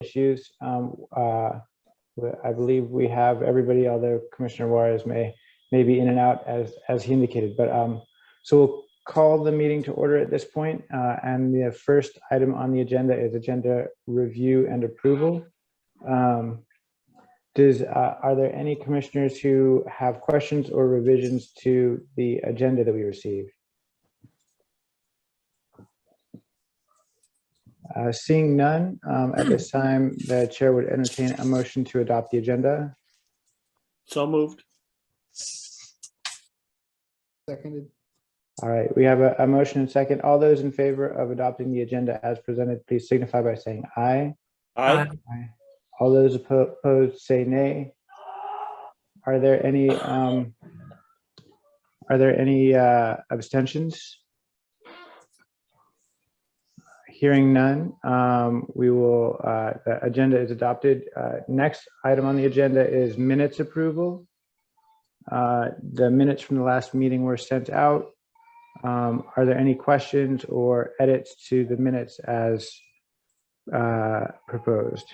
issues. I believe we have everybody, although Commissioner Juarez may be in and out as he indicated. But so we'll call the meeting to order at this point, and the first item on the agenda is agenda review and approval. Are there any commissioners who have questions or revisions to the agenda that we received? Seeing none, at this time, the chair would entertain a motion to adopt the agenda. So moved. Seconded. All right, we have a motion and second. All those in favor of adopting the agenda as presented, please signify by saying aye. Aye. Aye. All those opposed say nay. Are there any abstentions? Hearing none, the agenda is adopted. Next item on the agenda is minutes approval. The minutes from the last meeting were sent out. Are there any questions or edits to the minutes as proposed?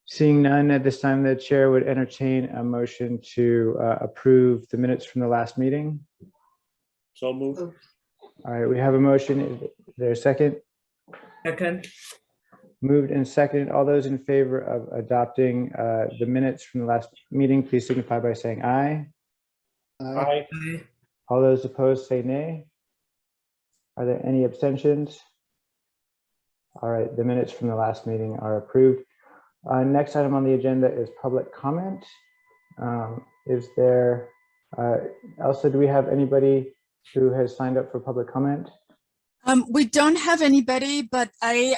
Seeing none, at this time, the chair would entertain a motion to approve the minutes from the last meeting. So moved. All right, we have a motion. Is there a second? Second. Moved and seconded. All those in favor of adopting the minutes from the last meeting, please signify by saying aye. Aye. All those opposed say nay. Are there any abstentions? All right, the minutes from the last meeting are approved. Next item on the agenda is public comment. Is there, Elsa, do we have anybody who has signed up for public comment? We don't have anybody, but I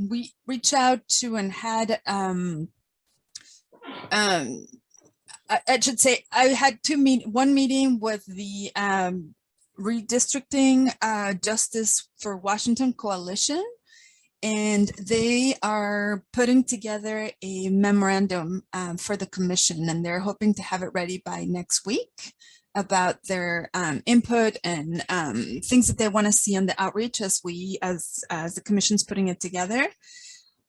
we reached out to and had I should say I had one meeting with the Redistricting Justice for Washington Coalition, and they are putting together a memorandum for the commission, and they're hoping to have it ready by next week about their input and things that they want to see on the outreach as the commission's putting it together.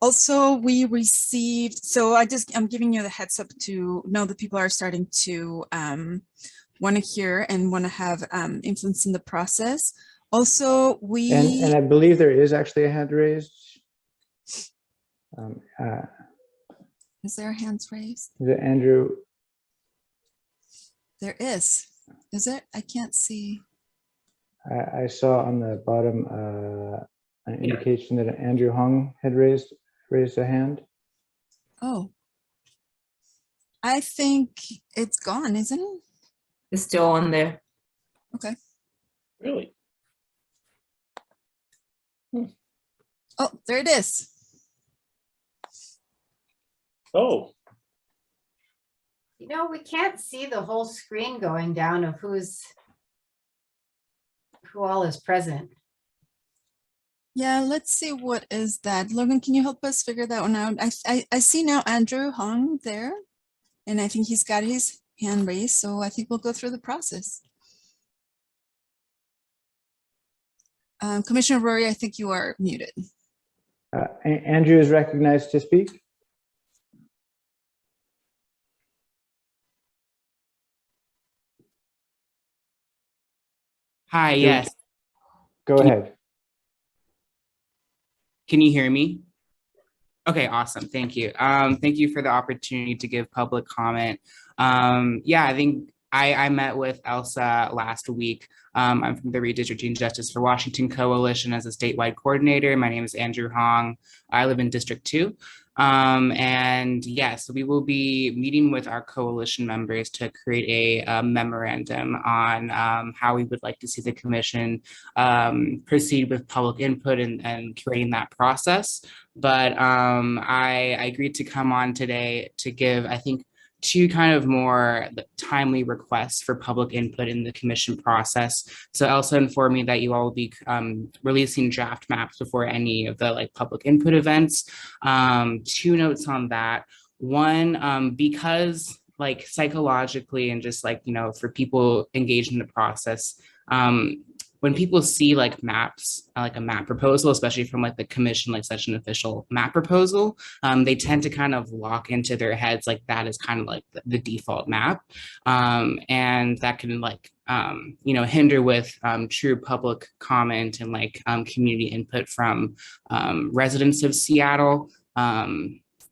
Also, we received, so I'm giving you the heads up to know that people are starting to want to hear and want to have influence in the process. Also, and I believe there is actually a hand raised. Is there hands raised? Is it Andrew? There is. Is it? I can't see. I saw on the bottom an indication that Andrew Hung had raised a hand. Oh, I think it's gone, isn't it? It's still on there. Okay. Really? Oh, there it is. Oh. You know, we can't see the whole screen going down of who all is present. Yeah, let's see, what is that? Logan, can you help us figure that one out? I see now Andrew Hung there, and I think he's got his hand raised, so I think we'll go through the process. Commissioner Rory, I think you are muted. Andrew is recognized to speak. Hi, yes. Go ahead. Can you hear me? Okay, awesome. Thank you. Thank you for the opportunity to give public comment. Yeah, I think I met with Elsa last week. I'm from the Redistricting Justice for Washington Coalition as a statewide coordinator. My name is Andrew Hong. I live in District 2. And yes, we will be meeting with our coalition members to create a memorandum on how we would like to see the commission proceed with public input and creating that process. But I agreed to come on today to give, I think, two kind of more timely requests for public input in the commission process. So Elsa informed me that you all will be releasing draft maps before any of the public input events. Two notes on that. One, because psychologically and just for people engaged in the process, when people see like maps, like a map proposal, especially from like the commission, like such an official map proposal, they tend to kind of lock into their heads like that is kind of like the default map. And that can like, hinder with true public comment and like community input from residents of Seattle.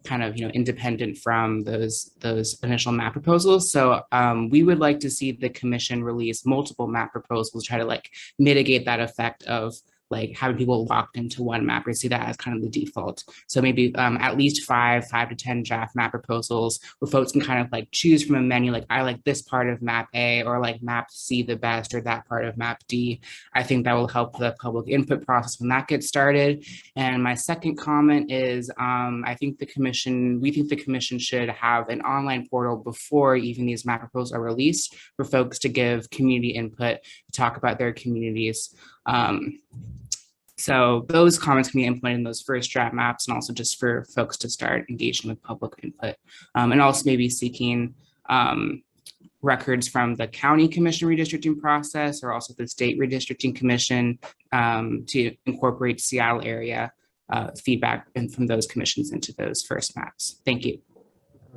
Kind of independent from those initial map proposals. So we would like to see the commission release multiple map proposals, try to like mitigate that effect of like having people locked into one map, or see that as kind of the default. So maybe at least 5 to 10 draft map proposals where folks can kind of like choose from a menu, like I like this part of map A, or like map C the best, or that part of map D. I think that will help the public input process when that gets started. And my second comment is we think the commission should have an online portal before even these map proposals are released for folks to give community input, to talk about their communities. So those comments can be implemented in those first draft maps, and also just for folks to start engaging with public input, and also maybe seeking records from the county commission redistricting process, or also the state redistricting commission, to incorporate Seattle area feedback and from those commissions into those first maps. Thank you.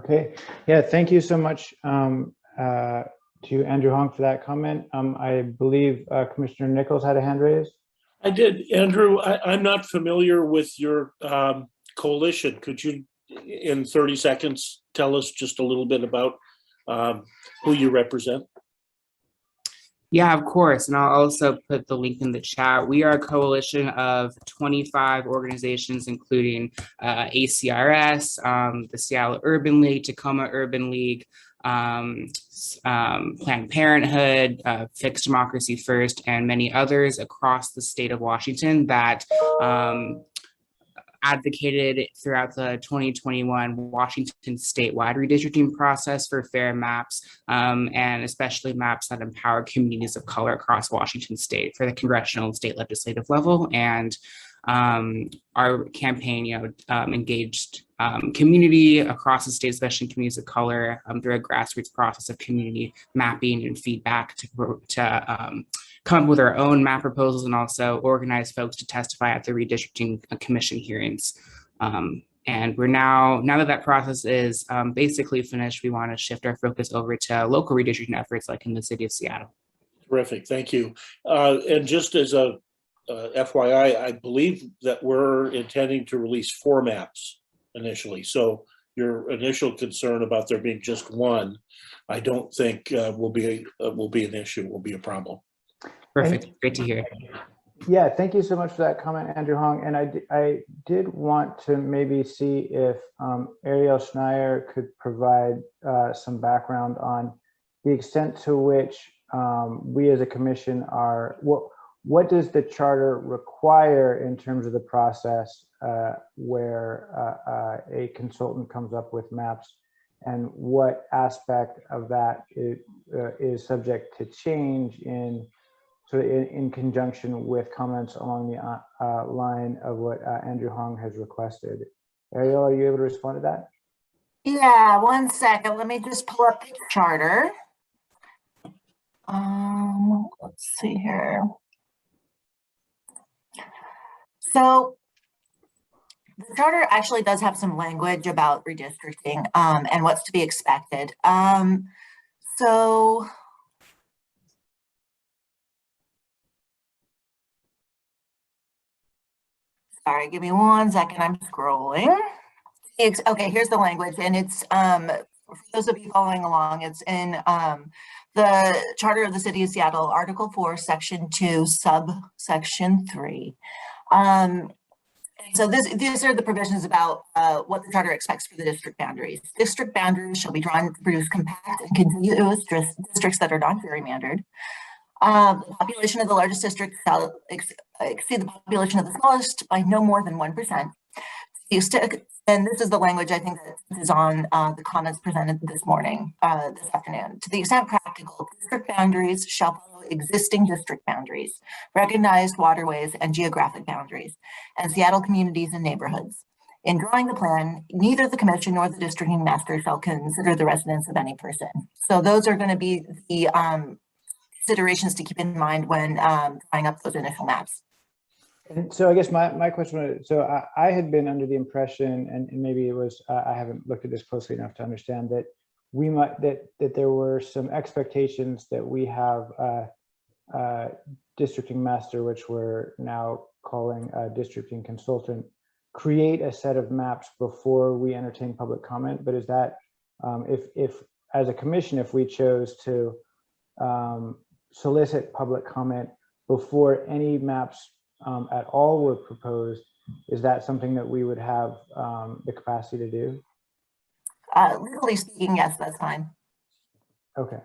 Okay, yeah, thank you so much to Andrew Hong for that comment. I believe Commissioner Nichols had a hand raised. I did. Andrew, I'm not familiar with your coalition. Could you, in 30 seconds, tell us just a little bit about who you represent? Yeah, of course. And I'll also put the link in the chat. We are a coalition of 25 organizations, including ACRS, the Seattle Urban League, Tacoma Urban League, Planned Parenthood, Fixed Democracy First, and many others across the state of Washington that advocated throughout the 2021 Washington statewide redistricting process for fair maps, and especially maps that empower communities of color across Washington state for the congressional and state legislative level. And our campaign, engaged community across the state, especially communities of color, through a grassroots process of community mapping and feedback to come up with our own map proposals, and also organize folks to testify at the redistricting commission hearings. And we're now that process is basically finished, we want to shift our focus over to local redistricting efforts like in the city of Seattle. Terrific, thank you. And just as a FYI, I believe that we're intending to release 4 maps initially. So your initial concern about there being just one, I don't think will be an issue, will be a problem. Perfect, great to hear. Yeah, thank you so much for that comment, Andrew Hong. And I did want to maybe see if Ariel Schneier could provide some background on the extent to which we as a commission are, what does the charter require in terms of the process where a consultant comes up with maps, and what aspect of that is subject to change in conjunction with comments along the line of what Andrew Hong has requested. Ariel, are you able to respond to that? Yeah, 1 second. Let me just pull up the charter. Let's see here. So the charter actually does have some language about redistricting and what's to be expected. So sorry, give me 1 second. I'm scrolling. Okay, here's the language, and it's for those of you following along, it's in the Charter of the City of Seattle, Article 4, Section 2, Subsection 3. So these are the provisions about what the charter expects for the district boundaries. District boundaries shall be drawn to produce compact and contiguous districts that are not gerrymandered. The population of the largest district shall exceed the population of the smallest by no more than 1%. And this is the language I think that is on the comments presented this afternoon. To the extent practical, district boundaries shall follow existing district boundaries, recognized waterways and geographic boundaries, and Seattle communities and neighborhoods. In drawing the plan, neither the commission nor the districting master shall consider the residence of any person. So those are going to be the considerations to keep in mind when drawing up those initial maps. And so I guess my question was, so I had been under the impression, and maybe it was, I haven't looked at this closely enough to understand that we might, that there were some expectations that we have districting master, which we're now calling a districting consultant, create a set of maps before we entertain public comment. But is that, if as a commission, if we chose to solicit public comment before any maps at all were proposed, is that something that we would have the capacity to do? Legally speaking, yes, that's fine. Okay.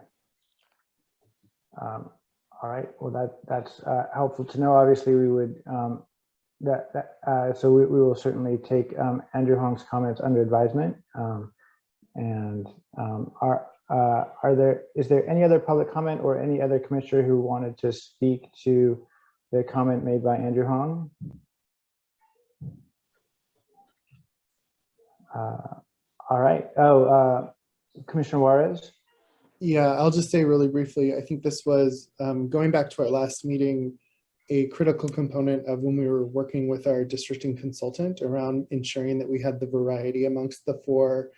All right. Well, that's helpful to know. Obviously, we would so we will certainly take Andrew Hong's comments under advisement. Is there any other public comment or any other commissioner who wanted to speak to the comment made by Andrew Hong? All right. Oh, Commissioner Juarez. Yeah, I'll just say really briefly, I think this was, going back to our last meeting, a critical component of when we were working with our districting consultant around ensuring that we had the variety amongst the 4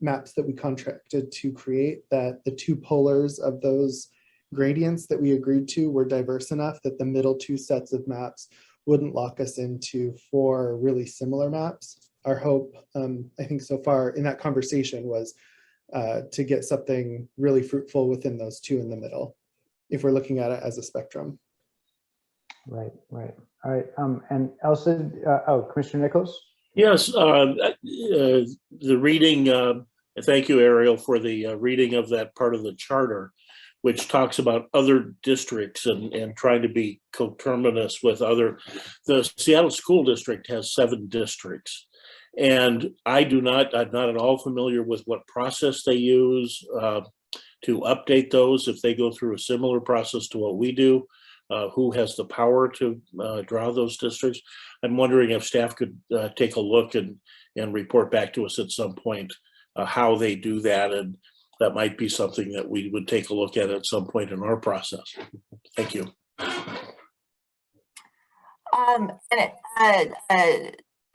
maps that we contracted to create, that the 2 polars of those gradients that we agreed to were diverse enough that the middle 2 sets of maps wouldn't lock us into 4 really similar maps. Our hope, I think so far in that conversation, was to get something really fruitful within those 2 in the middle, if we're looking at it as a spectrum. Right. All right. And Elsa, Commissioner Nichols. Yes, the reading, thank you, Ariel, for the reading of that part of the charter, which talks about other districts and trying to be coterminous with other. The Seattle School District has 7 districts. And I'm not at all familiar with what process they use to update those, if they go through a similar process to what we do, who has the power to draw those districts. I'm wondering if staff could take a look and report back to us at some point how they do that. And that might be something that we would take a look at some point in our process. Thank you.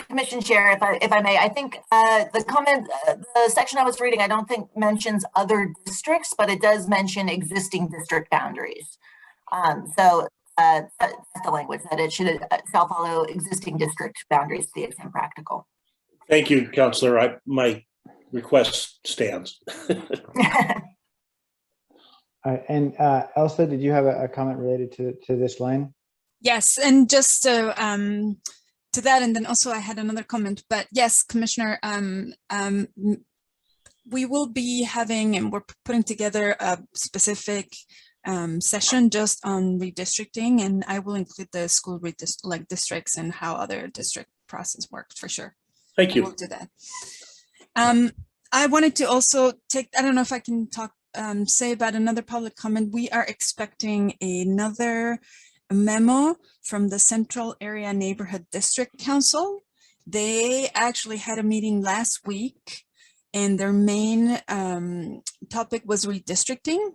Commission Chair, if I may, I think the section I was reading, I don't think mentions other districts, but it does mention existing district boundaries. So that's the language, that it shall follow existing district boundaries to the extent practical. Thank you, Councillor. My request stands. And Elsa, did you have a comment related to this line? Yes, and just to that, and then also I had another comment, but yes, Commissioner, we will be having, and we're putting together a specific session just on redistricting, and I will include the school districts and how other district process works for sure. Thank you. We'll do that. I wanted to also take, I don't know if I can talk, say about another public comment. We are expecting another memo from the Central Area Neighborhood District Council. They actually had a meeting last week, and their main topic was redistricting.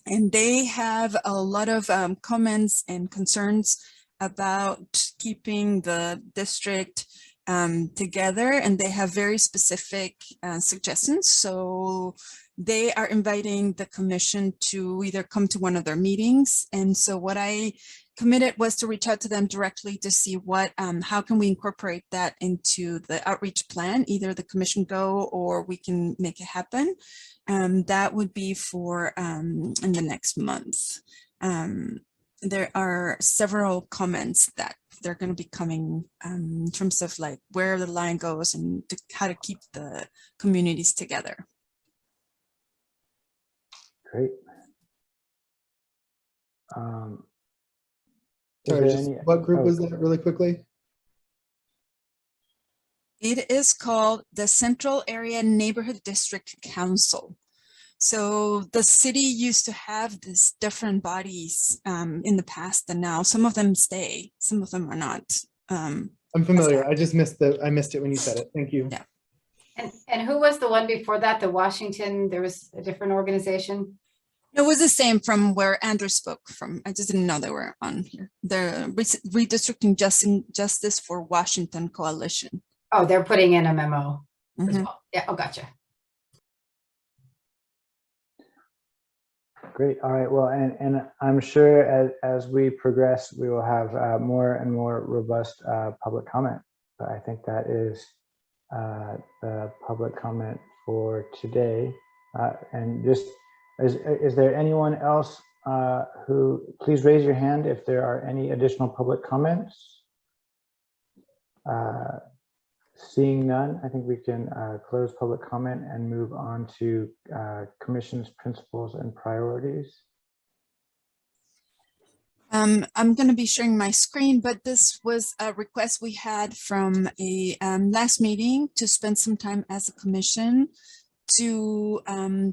And they have a lot of comments and concerns about keeping the district together, and they have very specific suggestions. So they are inviting the commission to either come to one of their meetings. And so what I committed was to reach out to them directly to see what, how can we incorporate that into the outreach plan, either the commission go or we can make it happen. That would be for in the next month. There are several comments that they're going to be coming in terms of like where the line goes and how to keep the communities together. Great. Sorry, what group was that really quickly? It is called the Central Area Neighborhood District Council. So the city used to have these different bodies in the past, and now some of them stay, some of them are not. I'm familiar. I just missed I missed it when you said it. Thank you. Yeah. And who was the one before that? The Washington, there was a different organization? It was the same from where Andrew spoke from. I just didn't know they were on here. The Redistricting Justice for Washington Coalition. Oh, they're putting in a memo as Mhm. well. Yeah, oh, gotcha. Great. All right. Well, and I'm sure as we progress, we will have more and more robust public comment. But I think that is the public comment for today. And just, is there anyone else who, please raise your hand if there are any additional public comments? Seeing none, I think we can close public comment and move on to commission's principles and priorities. I'm going to be sharing my screen, but this was a request we had from a last meeting to spend some time as a commission to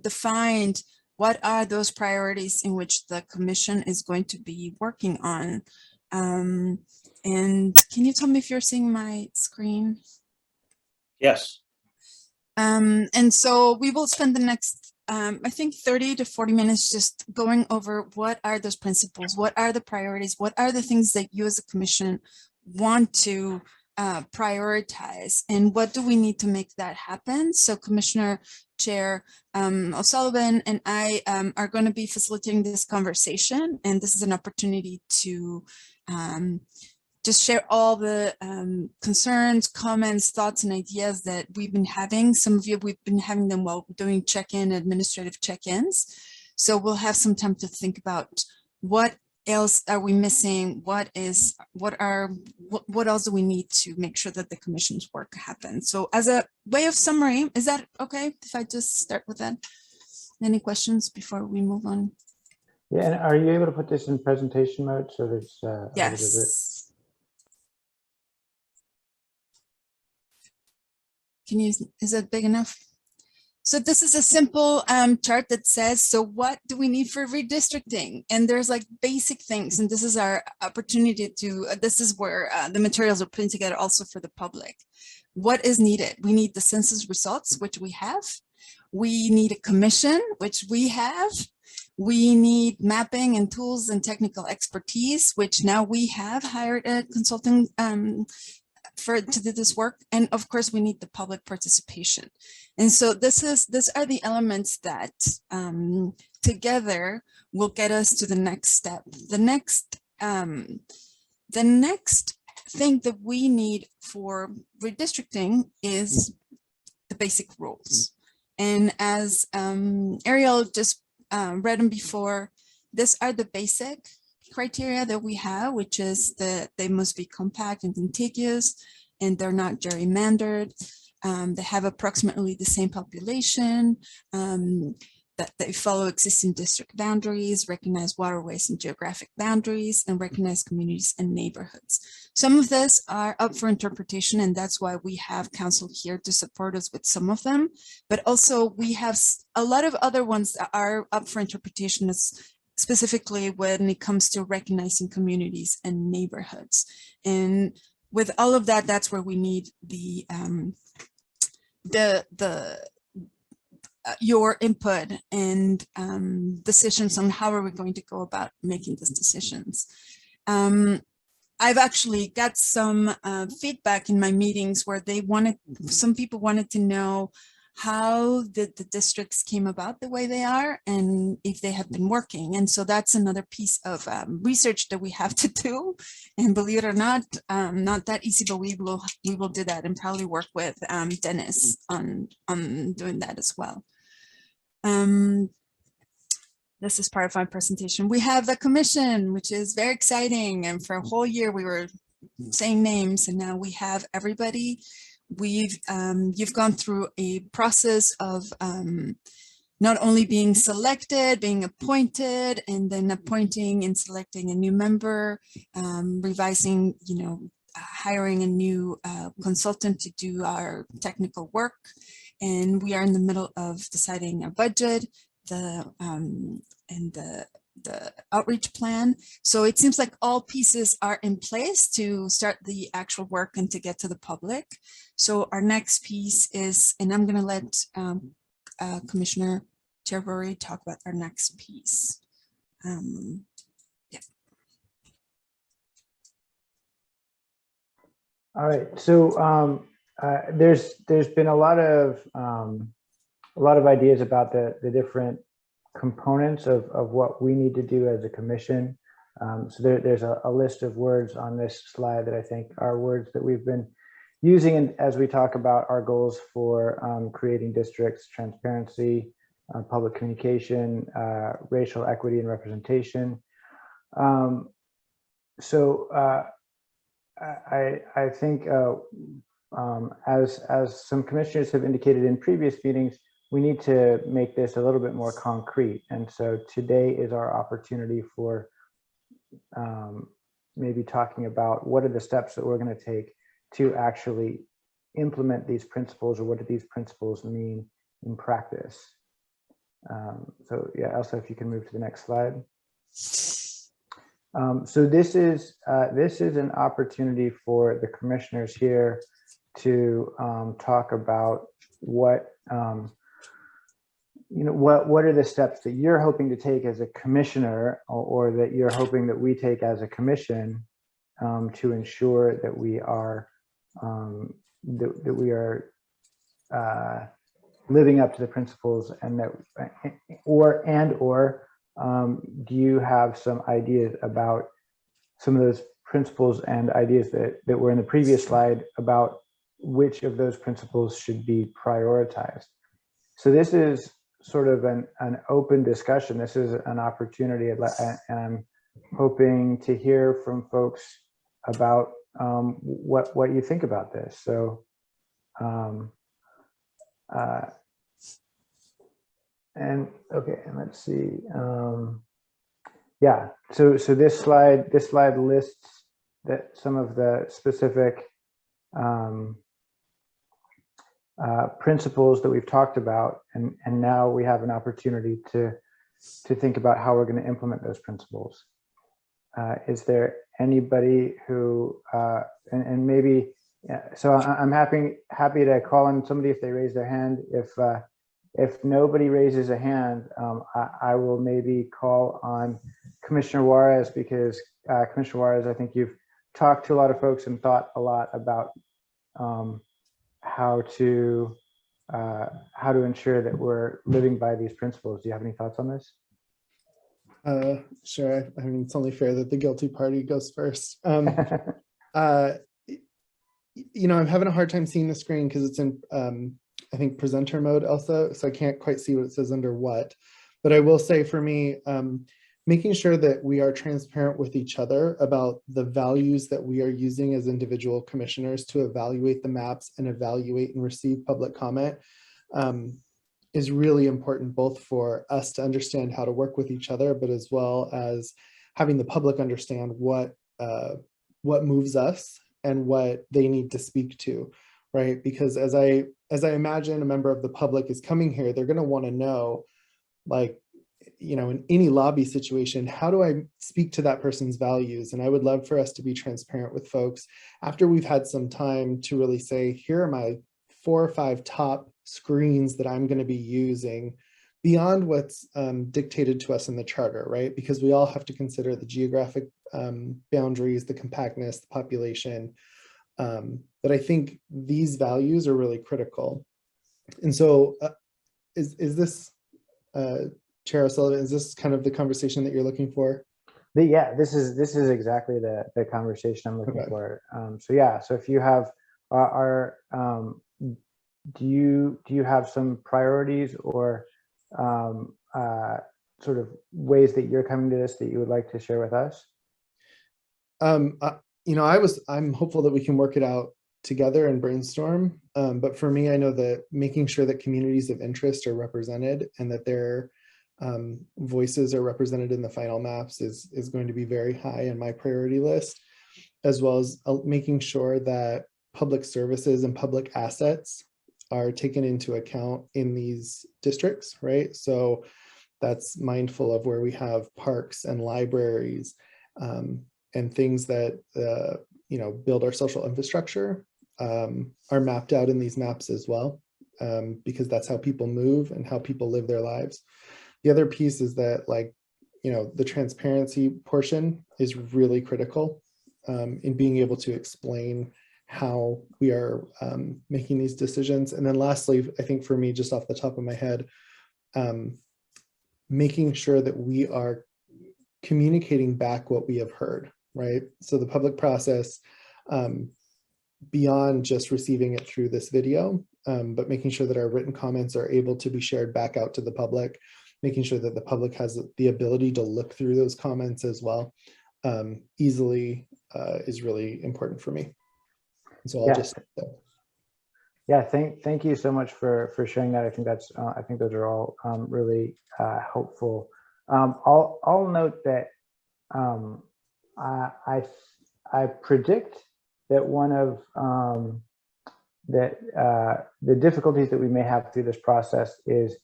define what are those priorities in which the commission is going to be working on. And can you tell me if you're seeing my screen? Yes. And so we will spend the next, I think 30 to 40 minutes just going over what are those principles, what are the priorities, what are the things that you as a commission want to prioritize, and what do we need to make that happen? So Commissioner Chair O'Sullivan and I are going to be facilitating this conversation, and this is an opportunity to just share all the concerns, comments, thoughts, and ideas that we've been having. Some of you, we've been having them while doing check-in, administrative check-ins. So we'll have some time to think about what else are we missing? What else do we need to make sure that the commission's work happens? So as a way of summary, is that okay if I just start with that? Any questions before we move on? Yeah, and are you able to put this in presentation mode so there's Yes. Can you, is that big enough? So this is a simple chart that says, so what do we need for redistricting? And there's like basic things, and this is our opportunity to, this is where the materials are put together also for the public. What is needed? We need the census results, which we have. We need a commission, which we have. We need mapping and tools and technical expertise, which now we have hired a consultant to do this work. And of course, we need the public participation. And so these are the elements that together will get us to the next step. The next thing that we need for redistricting is the basic rules. And as Ariel just read them before, these are the basic criteria that we have, which is that they must be compact and contiguous, and they're not gerrymandered. They have approximately the same population, that they follow existing district boundaries, recognize waterways and geographic boundaries, and recognize communities and neighborhoods. Some of this are up for interpretation, and that's why we have council here to support us with some of them. But also we have a lot of other ones that are up for interpretation, specifically when it comes to recognizing communities and neighborhoods. And with all of that, that's where we need your input and decisions on how are we going to go about making these decisions. I've actually got some feedback in my meetings where some people wanted to know how the districts came about the way they are and if they have been working. And so that's another piece of research that we have to do. And believe it or not that easy, but we will do that and probably work with Dennis on doing that as well. This is part of my presentation. We have the commission, which is very exciting. And for a whole year, we were saying names, and now we have everybody. You've gone through a process of not only being selected, being appointed, and then appointing and selecting a new member, revising, hiring a new consultant to do our technical work. And we are in the middle of deciding a budget, the outreach plan. So it seems like all pieces are in place to start the actual work and to get to the public. So our next piece is, and I'm going to let Commissioner Chair Rory talk about our next piece. Yeah. All right, so there's been a lot of ideas about the different components of what we need to do as a commission. So there's a list of words on this slide that I think are words that we've been using as we talk about our goals for creating districts: transparency, public communication, racial equity and representation. I think as some commissioners have indicated in previous meetings, we need to make this a little bit more concrete. And so today is our opportunity for maybe talking about what are the steps that we're going to take to actually implement these principles, or what do these principles mean in practice. So yeah, Elsa, if you can move to the next slide. So this is an opportunity for the commissioners here to talk about what what are the steps that you're hoping to take as a commissioner, or that you're hoping that we take as a commission to ensure that we are living up to the principles, and that do you have some ideas about some of those principles and ideas that were in the previous slide about which of those principles should be prioritized? So this is sort of an open discussion. This is an opportunity, and I'm hoping to hear from folks about what you think about this. So and let's see. Yeah, so this slide lists that some of the specific principles that we've talked about, and now we have an opportunity to think about how we're going to implement those principles. Is there anybody who and maybe so I'm happy to call on somebody if they raise their hand. If nobody raises a hand, I will maybe call on Commissioner Juarez, because Commissioner Juarez, I think you've talked to a lot of folks and thought a lot about how to ensure that we're living by these principles. Do you have any thoughts on this? Sure. I mean, it's only fair that the guilty party goes first. I'm having a hard time seeing the screen because it's in, I think, presenter mode also, so I can't quite see what it says under what. But I will say, for me, making sure that we are transparent with each other about the values that we are using as individual commissioners to evaluate the maps and evaluate and receive public comment is really important, both for us to understand how to work with each other, but as well as having the public understand what moves us and what they need to speak to, right? Because as I imagine a member of the public is coming here, they're going to want to know, like, in any lobby situation, how do I speak to that person's values? And I would love for us to be transparent with folks after we've had some time to really say, here are my 4 or 5 top screens that I'm going to be using beyond what's dictated to us in the charter, right? Because we all have to consider the geographic boundaries, the compactness, the population. But I think these values are really critical. And so is this, Chair O'Sullivan, is this kind of the conversation that you're looking for? Yeah, this is exactly the conversation I'm looking for. So yeah, so if you have do you have some priorities or sort of ways that you're coming to this that you would like to share with us? I'm hopeful that we can work it out together and brainstorm. But for me, I know that making sure that communities of interest are represented and that their voices are represented in the final maps is going to be very high in my priority list, as well as making sure that public services and public assets are taken into account in these districts, right? So that's mindful of where we have parks and libraries and things that build our social infrastructure are mapped out in these maps as well. because that's how people move and how people live their lives. The other piece is that, like, you know, the transparency portion is really critical in being able to explain how we are making these decisions. And then lastly, I think for me, just off the top of my head, making sure that we are communicating back what we have heard, right? So the public process, beyond just receiving it through this video, but making sure that our written comments are able to be shared back out to the public, making sure that the public has the ability to look through those comments as well easily is really important for me. So I'll just. Yeah, thank you so much for sharing that. I think that's I think those are all really helpful. I'll note that I predict that one of the difficulties that we may have through this process is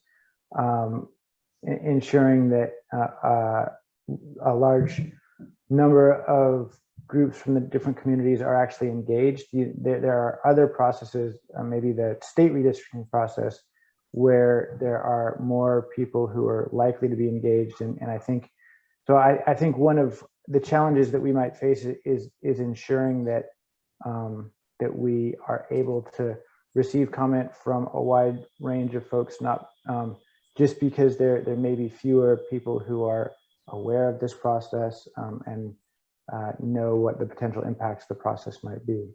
ensuring that a large number of groups from the different communities are actually engaged. There are other processes, maybe the state redistricting process, where there are more people who are likely to be engaged. And I think, so I think one of the challenges that we might face is ensuring that that we are able to receive comment from a wide range of folks, not just because there may be fewer people who are aware of this process and know what the potential impacts of the process might be.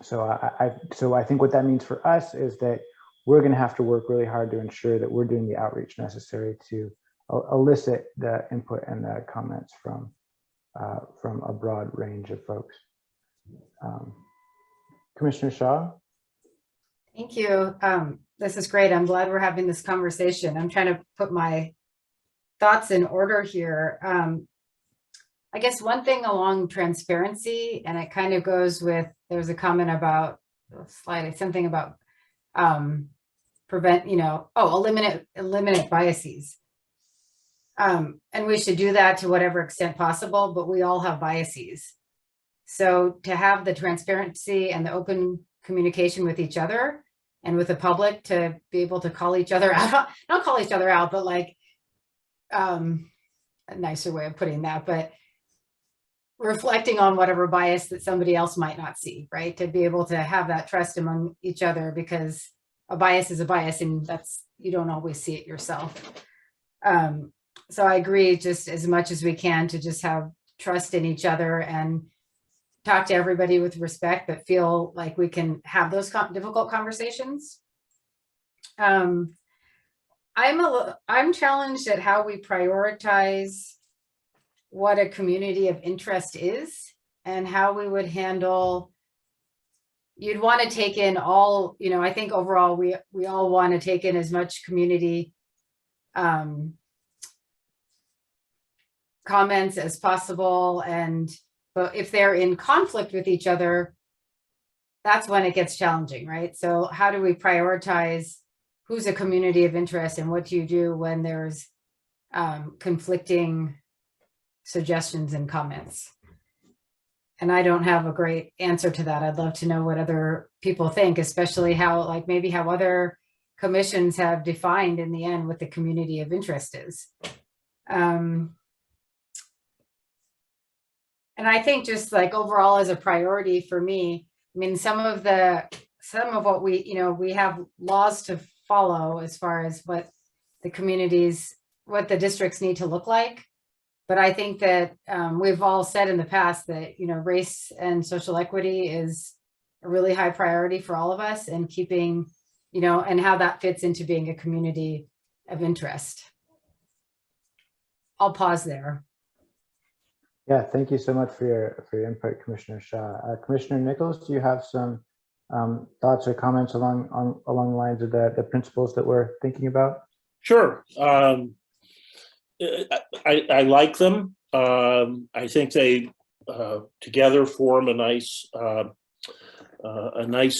So I think what that means for us is that we're going to have to work really hard to ensure that we're doing the outreach necessary to elicit the input and the comments from a broad range of folks. Commissioner Shaw? Thank you. This is great. I'm glad we're having this conversation. I'm trying to put my thoughts in order here. I guess one thing along transparency, and it kind of goes with, there's a comment about something about prevent, eliminate biases. And we should do that to whatever extent possible, but we all have biases. So to have the transparency and the open communication with each other and with the public to be able to call each other out, not call each other out, but like a nicer way of putting that, but reflecting on whatever bias that somebody else might not see, right? To be able to have that trust among each other, because a bias is a bias and you don't always see it yourself. So I agree, just as much as we can, to just have trust in each other and talk to everybody with respect, but feel like we can have those difficult conversations. I'm challenged at how we prioritize what a community of interest is and how we would handle. You'd want to take in all, I think overall we all want to take in as much community comments as possible, but if they're in conflict with each other, that's when it gets challenging, right? So how do we prioritize who's a community of interest, and what do you do when there's conflicting suggestions and comments? And I don't have a great answer to that. I'd love to know what other people think, especially how, maybe how other commissions have defined in the end what the community of interest is. And I think just like overall as a priority for me, I mean, some of what we have laws to follow as far as what the districts need to look like. But I think that we've all said in the past that, race and social equity is a really high priority for all of us, and keeping, and how that fits into being a community of interest. I'll pause there. Yeah, thank you so much for your input, Commissioner Shaw. Commissioner Nichols, do you have some thoughts or comments along the lines of the principles that we're thinking about? Sure. I like them. I think they together form a nice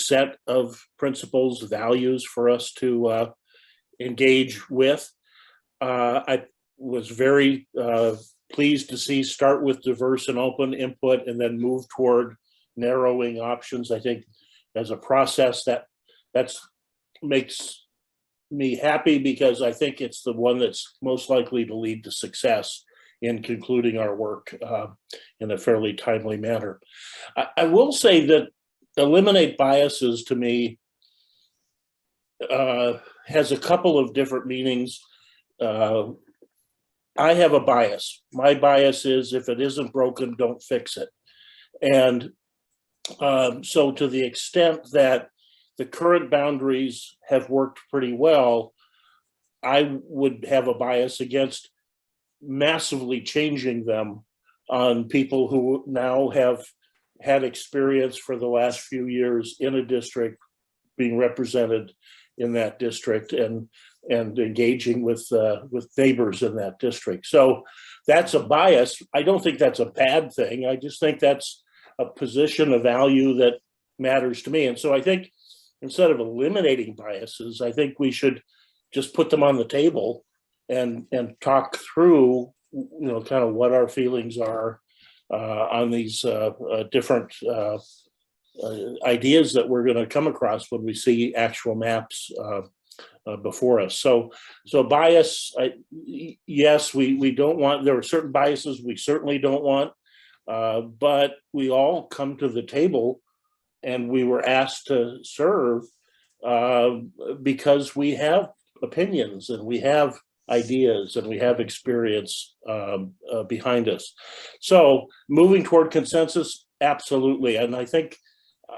set of principles, values for us to engage with. I was very pleased to see start with diverse and open input and then move toward narrowing options. I think as a process that That's makes me happy because I think it's the one that's most likely to lead to success in concluding our work in a fairly timely manner. I will say that eliminate biases to me has a couple of different meanings. I have a bias. My bias is if it isn't broken, don't fix it. And so to the extent that the current boundaries have worked pretty well, I would have a bias against massively changing them on people who now have had experience for the last few years in a district, being represented in that district and engaging with neighbors in that district. So that's a bias. I don't think that's a bad thing. I just think that's a position of value that matters to me. And so I think instead of eliminating biases, I think we should just put them on the table and talk through, kind of what our feelings are on these different ideas that we're going to come across when we see actual maps before us. So bias, yes, we don't want, there are certain biases we certainly don't want, but we all come to the table and we were asked to serve because we have opinions and we have ideas and we have experience behind us. So moving toward consensus, absolutely. And I think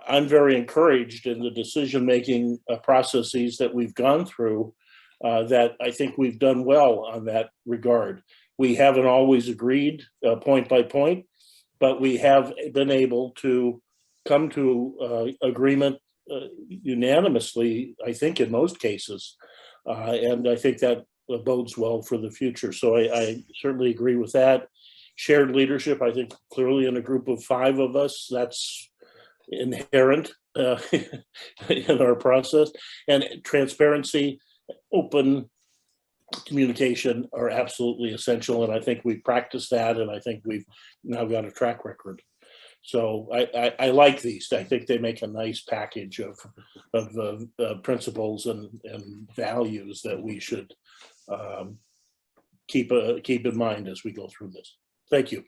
I'm very encouraged in the decision-making processes that we've gone through, that I think we've done well on that regard. We haven't always agreed point by point, but we have been able to come to agreement unanimously, I think, in most cases. And I think that bodes well for the future. So I certainly agree with that. Shared leadership, I think clearly in a group of 5 of us, that's inherent in our process. And transparency, open communication are absolutely essential. And I think we practiced that, and I think we've now got a track record. So I like these. I think they make a nice package of principles and values that we should keep in mind as we go through this. Thank you.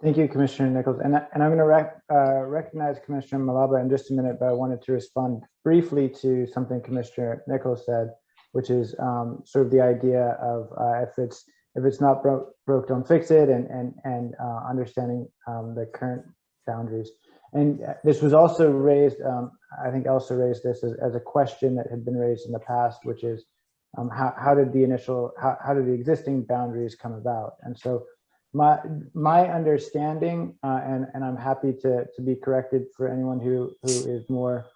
Thank you, Commissioner Nichols. And I'm going to recognize Commissioner Malaba in just a minute, but I wanted to respond briefly to something Commissioner Nichols said, which is sort of the idea of if it's not broke, don't fix it, and understanding the current boundaries. And this was also raised, I think Elsa raised this as a question that had been raised in the past, which is how did the existing boundaries come about? And so my understanding, and I'm happy to be corrected for anyone who is more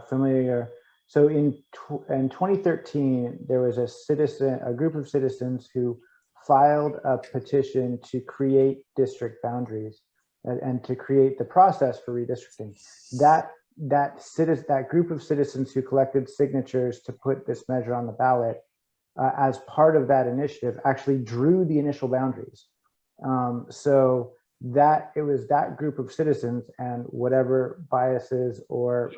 familiar. So in 2013, there was a group of citizens who filed a petition to create district boundaries and to create the process for redistricting. That group of citizens who collected signatures to put this measure on the ballot, as part of that initiative, actually drew the initial boundaries. So that it was that group of citizens and whatever biases or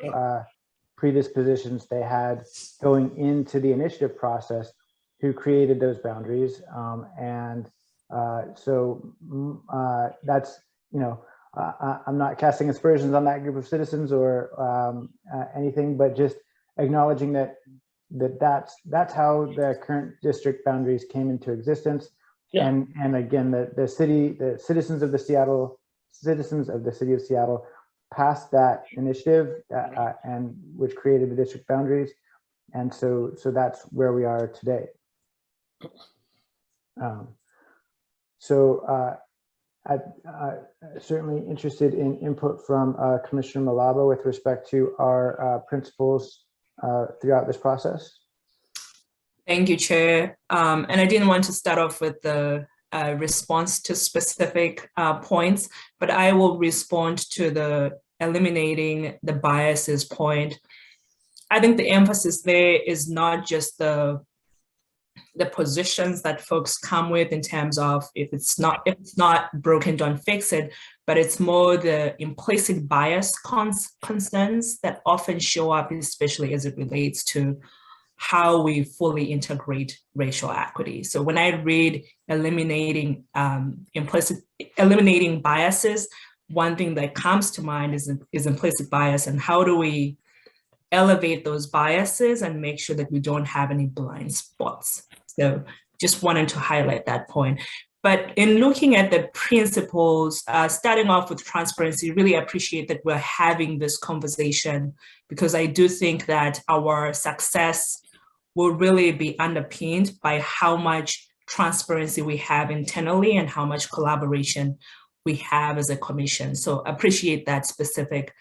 predispositions they had going into the initiative process who created those boundaries. So that's, I'm not casting aspersions on that group of citizens or anything, but just acknowledging that's how the current district boundaries came into existence. Yeah. And again, the citizens of the city of Seattle passed that initiative and which created the district boundaries. And so that's where we are today. I'm certainly interested in input from Commissioner Malaba with respect to our principles throughout this process. Thank you, Chair. And I didn't want to start off with the response to specific points, but I will respond to the eliminating the biases point. I think the emphasis there is not just the positions that folks come with in terms of if it's not broken, don't fix it, but it's more the implicit bias concerns that often show up, especially as it relates to how we fully integrate racial equity. So when I read eliminating biases, one thing that comes to mind is implicit bias, and how do we elevate those biases and make sure that we don't have any blind spots. So just wanted to highlight that point. But in looking at the principles, starting off with transparency, really appreciate that we're having this conversation, because I do think that our success will really be underpinned by how much transparency we have internally and how much collaboration we have as a commission. So appreciate that specific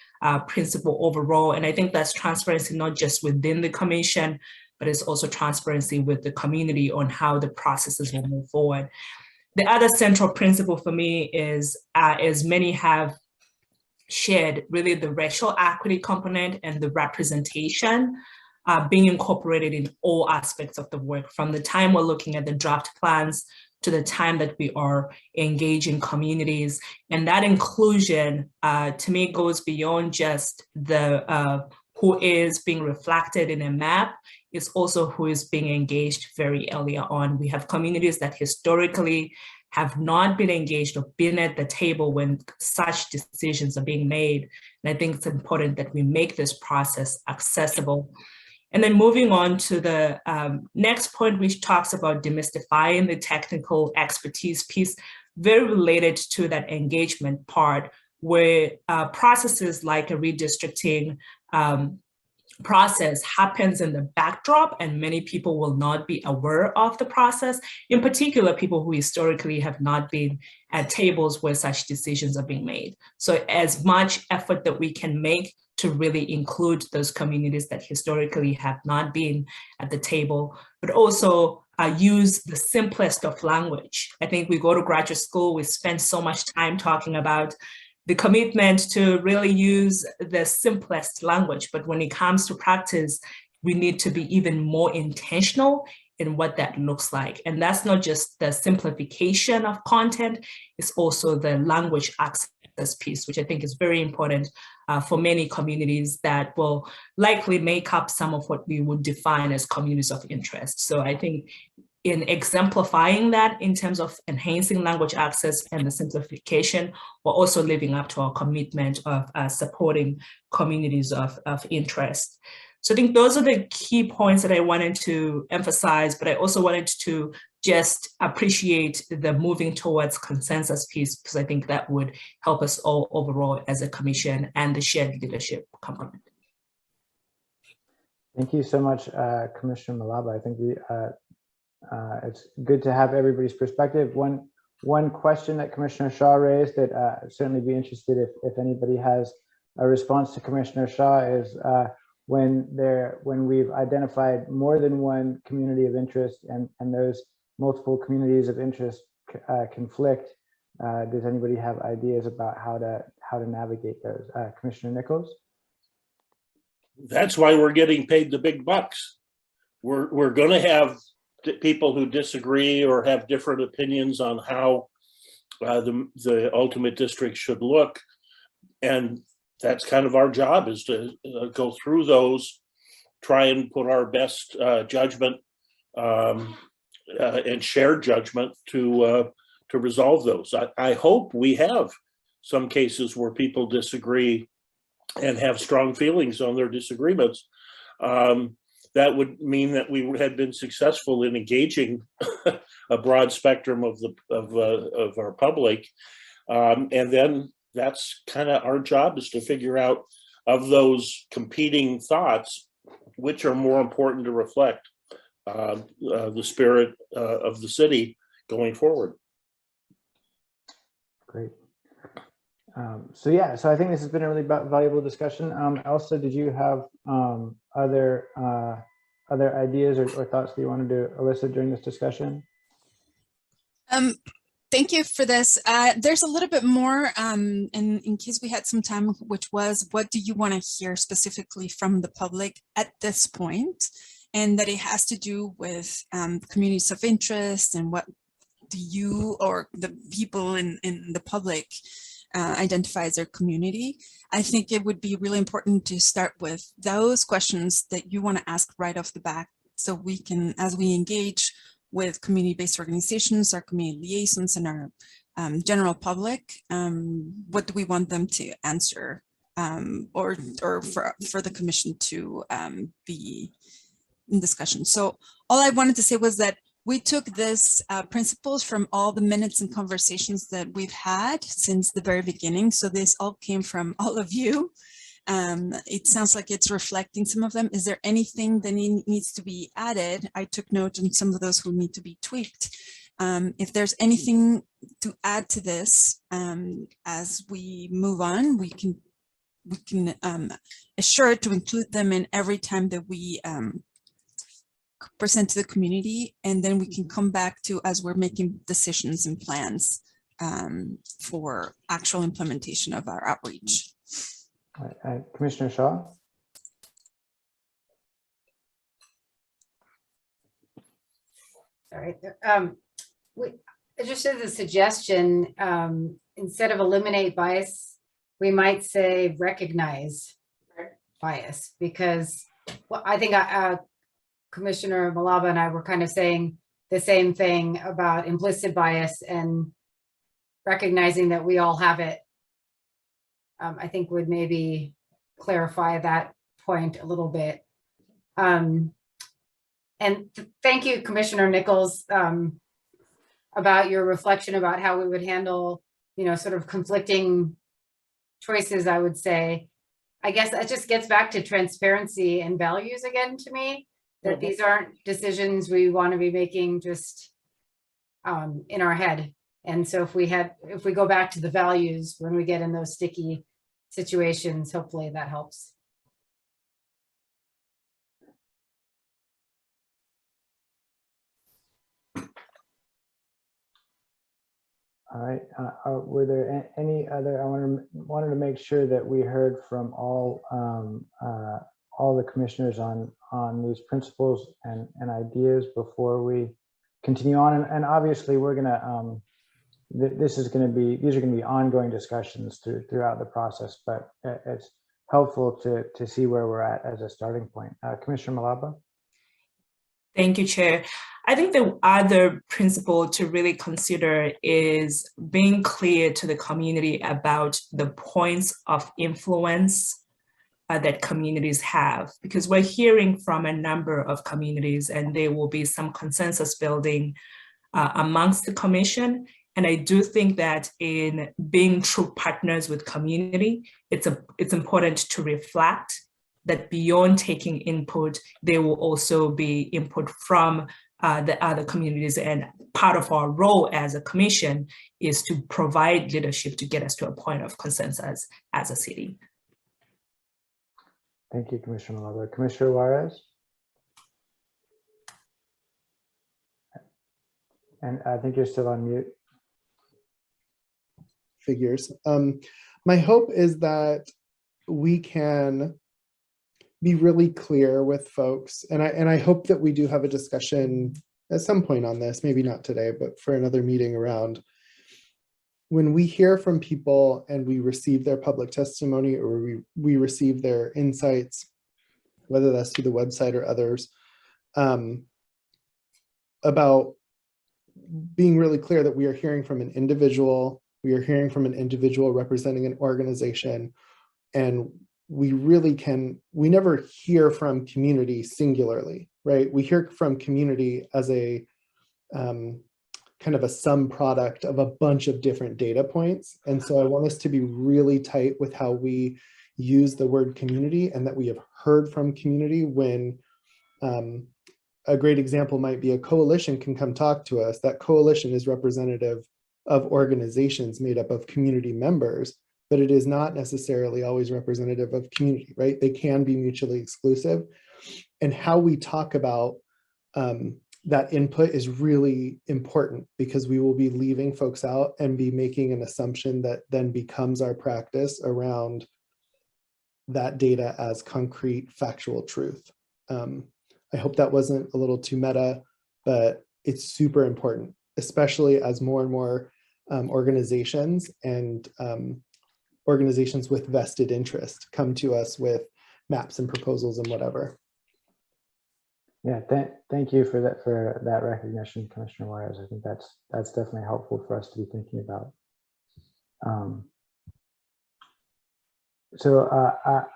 principle overall. And I think that's transparency not just within the commission, but it's also transparency with the community on how the processes will move forward. The other central principle for me is, as many have shared, really the racial equity component and the representation being incorporated in all aspects of the work, from the time we're looking at the draft plans to the time that we are engaging communities. And that inclusion, to me, goes beyond just the who is being reflected in a map. It's also who is being engaged very early on. We have communities that historically have not been engaged or been at the table when such decisions are being made. And I think it's important that we make this process accessible. And then moving on to the next point, which talks about demystifying the technical expertise piece, very related to that engagement part, where processes like a redistricting process happens in the backdrop, and many people will not be aware of the process, in particular, people who historically have not been at tables where such decisions are being made. So as much effort that we can make to really include those communities that historically have not been at the table, but also use the simplest of language. I think we go to graduate school, we spend so much time talking about the commitment to really use the simplest language, but when it comes to practice, we need to be even more intentional in what that looks like. And that's not just the simplification of content, it's also the language access piece, which I think is very important for many communities that will likely make up some of what we would define as communities of interest. So I think in exemplifying that in terms of enhancing language access and the simplification, we're also living up to our commitment of supporting communities of interest. So I think those are the key points that I wanted to emphasize, but I also wanted to just appreciate the moving towards consensus piece, because I think that would help us all overall as a commission and the shared leadership component. Thank you so much, Commissioner Malaba. I think it's good to have everybody's perspective. One question that Commissioner Shaw raised that I'd certainly be interested if anybody has a response to Commissioner Shaw is when we've identified more than one community of interest and those multiple communities of interest conflict, does anybody have ideas about how to navigate those? Commissioner Nichols? That's why we're getting paid the big bucks. We're going to have people who disagree or have different opinions on how the ultimate district should look, and that's kind of our job, is to go through those, try and put our best judgment and shared judgment to resolve those. I hope we have some cases where people disagree and have strong feelings on their disagreements. That would mean that we had been successful in engaging a broad spectrum of our public, and then that's kind of our job, is to figure out, of those competing thoughts, which are more important to reflect the spirit of the city going forward. Great. So I think this has been a really valuable discussion. Elsa, did you have other ideas or thoughts that you wanted to elicit during this discussion? Thank you for this. There's a little bit more in case we had some time, which was, what do you want to hear specifically from the public at this point? And that it has to do with communities of interest, and what do you or the people in the public identify as their community. I think it would be really important to start with those questions that you want to ask right off the bat, so we can, as we engage with community-based organizations, our community liaisons, and our general public, what do we want them to answer, or for the commission to be in discussion. So all I wanted to say was that we took this principles from all the minutes and conversations that we've had since the very beginning. So this all came from all of you. It sounds like it's reflecting some of them. Is there anything that needs to be added? I took note on some of those who need to be tweaked. If there's anything to add to this, as we move on, we can assure to include them in every time that we present to the community, and then we can come back to as we're making decisions and plans for actual implementation of our outreach. Commissioner Shaw? All right. Just as a suggestion, instead of eliminate bias, we might say recognize bias, because I think Commissioner Malaba and I were kind of saying the same thing about implicit bias, and recognizing that we all have it, I think would maybe clarify that point a little bit. And thank you, Commissioner Nichols, about your reflection about how we would handle, sort of conflicting choices, I would say. I guess that just gets back to transparency and values again to me, that these aren't decisions we want to be making just in our head. And so if we go back to the values when we get in those sticky situations, hopefully that helps. All right. Were there any other? I wanted to make sure that we heard from all the commissioners on these principles and ideas before we continue on. And obviously, we're gonna these are going to be ongoing discussions throughout the process. But it's helpful to see where we're at as a starting point. Commissioner Malaba. Thank you, Chair. I think the other principle to really consider is being clear to the community about the points of influence that communities have, because we're hearing from a number of communities, and there will be some consensus building amongst the commission. And I do think that in being true partners with community, it's important to reflect that beyond taking input, there will also be input from the other communities. And part of our role as a commission is to provide leadership to get us to a point of consensus as a city. Thank you, Commissioner Malaba. Commissioner Juarez? And I think you're still on mute. Figures. My hope is that we can be really clear with folks, and I hope that we do have a discussion at some point on this, maybe not today, but for another meeting around when we hear from people and we receive their public testimony, or we receive their insights, whether that's through the website or others, about being really clear that we are hearing from an individual, representing an organization, and we never hear from community singularly, right? We hear from community as a kind of a sum product of a bunch of different data points. And so I want us to be really tight with how we use the word community, and that we have heard from community. When a great example might be a coalition can come talk to us. That coalition is representative of organizations made up of community members, but it is not necessarily always representative of community, right? They can be mutually exclusive. And how we talk about that input is really important, because we will be leaving folks out and be making an assumption that then becomes our practice around that data as concrete factual truth. I hope that wasn't a little too meta, but it's super important, especially as more and more organizations and organizations with vested interest come to us with maps and proposals and whatever. Yeah, thank you for that recognition, Commissioner Juarez. I think that's definitely helpful for us to be thinking about.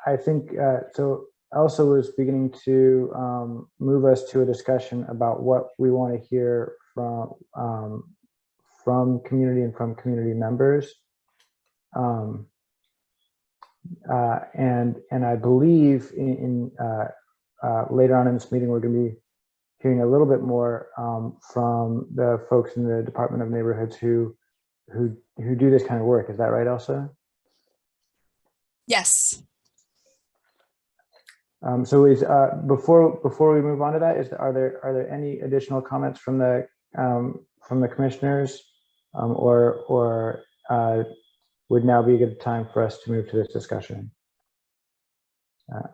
I think so. Elsa was beginning to move us to a discussion about what we want to hear from community and from community members. And I believe in later on in this meeting, we're going to be hearing a little bit more from the folks in the Department of Neighborhoods who do this kind of work. Is that right, Elsa? Yes. So is before we move on to that, are there any additional comments from the commissioners, or would now be a good time for us to move to this discussion?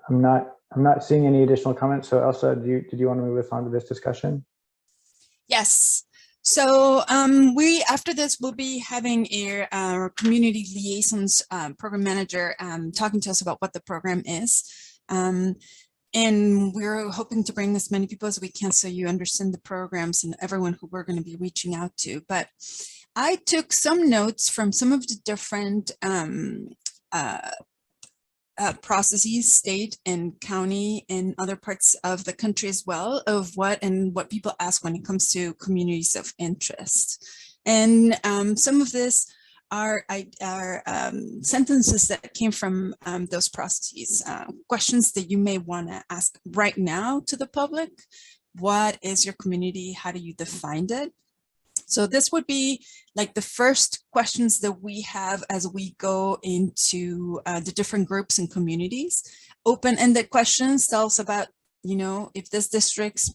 I'm not seeing any additional comments. So Elsa, did you want to move us on to this discussion? Yes. So after this, we'll be having our community liaisons program manager talking to us about what the program is. And we're hoping to bring as many people as we can so you understand the programs and everyone who we're going to be reaching out to. But I took some notes from some of the different processes, state and county and other parts of the country as well, of what people ask when it comes to communities of interest. And some of this are sentences that came from those processes, questions that you may want to ask right now to the public. What is your community? How do you define it? So this would be like the first questions that we have as we go into the different groups and communities. Open-ended questions tell us about, if this districts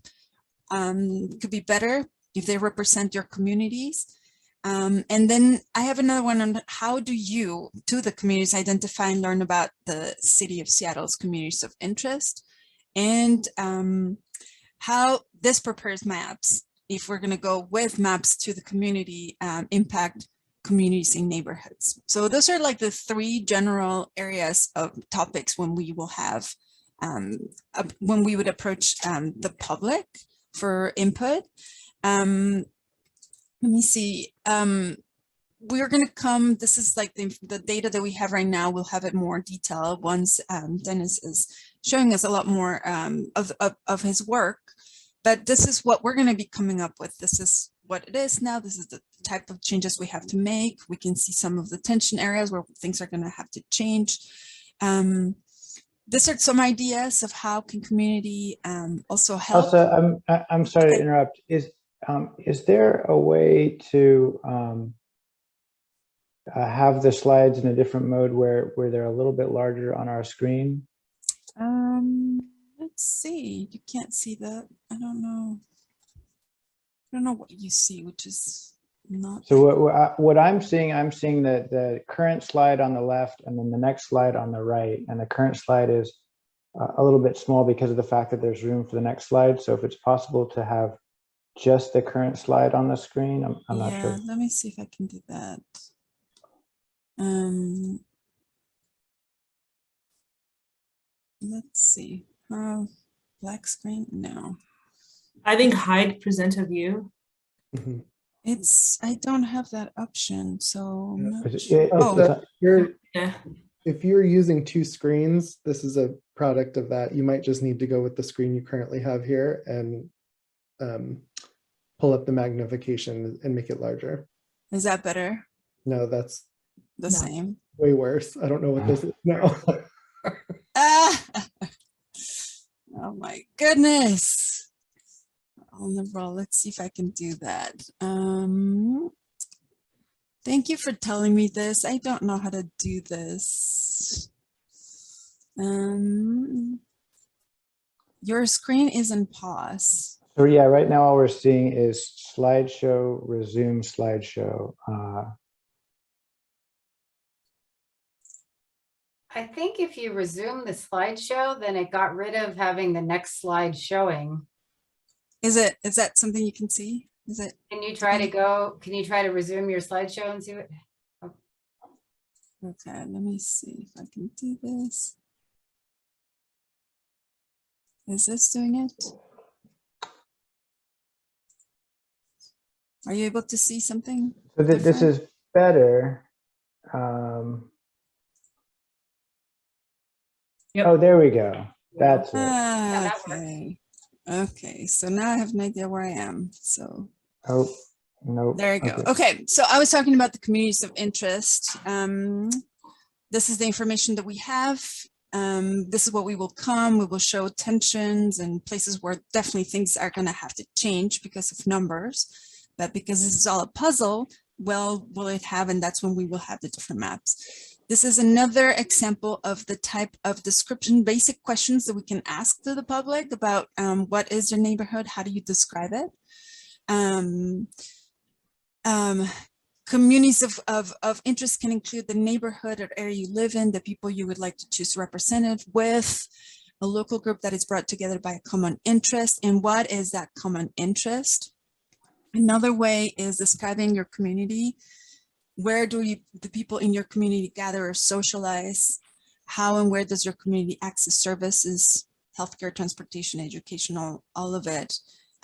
could be better, if they represent your communities. And then I have another one on how do you, to the communities, identify and learn about the City of Seattle's communities of interest, and how this prepares maps. If we're going to go with maps to the community, impact communities and neighborhoods. So those are like the three general areas of topics when we will have, when we would approach the public for input. Let me see. We're going to come, this is like the data that we have right now. We'll have it more detailed once Dennis is showing us a lot more of his work. But this is what we're going to be coming up with. This is what it is now. This is the type of changes we have to make. We can see some of the tension areas where things are going to have to change. These are some ideas of how can community also help. Also, I'm sorry to interrupt. Is there a way to have the slides in a different mode where they're a little bit larger on our screen? Let's see. You can't see that. I don't know. I don't know what you see, which is not. So what I'm seeing the current slide on the left and then the next slide on the right. And the current slide is a little bit small because of the fact that there's room for the next slide. So if it's possible to have just the current slide on the screen, I'm not sure. Let me see if I can do that. Let's see. Black screen? No. I think hide presenter view. Mm-hmm. I don't have that option, so if you're using two screens, this is a product of that. You might just need to go with the screen you currently have here and pull up the magnification and make it larger. Is that better? No, that's the same. Way worse. I don't know what this is now. Oh my goodness. On the roll. Let's see if I can do that. Thank you for telling me this. I don't know how to do this. Your screen is in pause. So yeah, right now all we're seeing is slideshow, resume slideshow. I think if you resume the slideshow, then it got rid of having the next slide showing. Is that something you can see? Is it? Can you try to resume your slideshow and see what? Okay, let me see if I can do this. Is this doing it? Are you able to see something? So this different? is better. Yep. Oh, there we go. That's it. that works. Okay. Okay, so now I have no idea where I am. So Oh, no. there you go. Okay, so I was talking about the communities of interest. This is the information that we have. This is what we will come. We will show tensions and places where definitely things are going to have to change because of numbers. But because this is all a puzzle, well, will it have, and that's when we will have the different maps. This is another example of the type of description, basic questions that we can ask to the public about what is your neighborhood? How do you describe it? Communities of interest can include the neighborhood or area you live in, the people you would like to choose represented with, a local group that is brought together by a common interest. And what is that common interest? Another way is describing your community. Where do the people in your community gather or socialize? How and where does your community access services, healthcare, transportation, educational, all of it?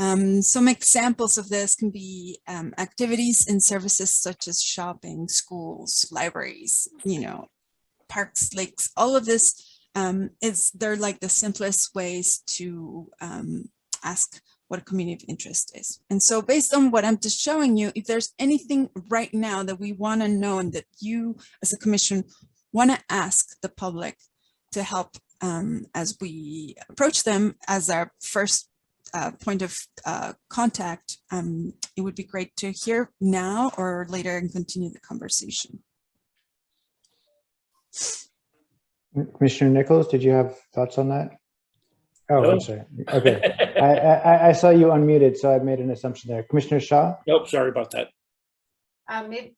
Some examples of this can be activities and services such as shopping, schools, libraries, parks, lakes, all of this they're like the simplest ways to ask what a community of interest is. And so based on what I'm just showing you, if there's anything right now that we want to know and that you as a commission want to ask the public to help as we approach them as our first point of contact, it would be great to hear now or later and continue the conversation. Commissioner Nichols, did you have thoughts on that? Oh, No. I'm sorry. Okay. I saw you unmuted, so I made an assumption there. Commissioner Shaw? Nope, sorry about that.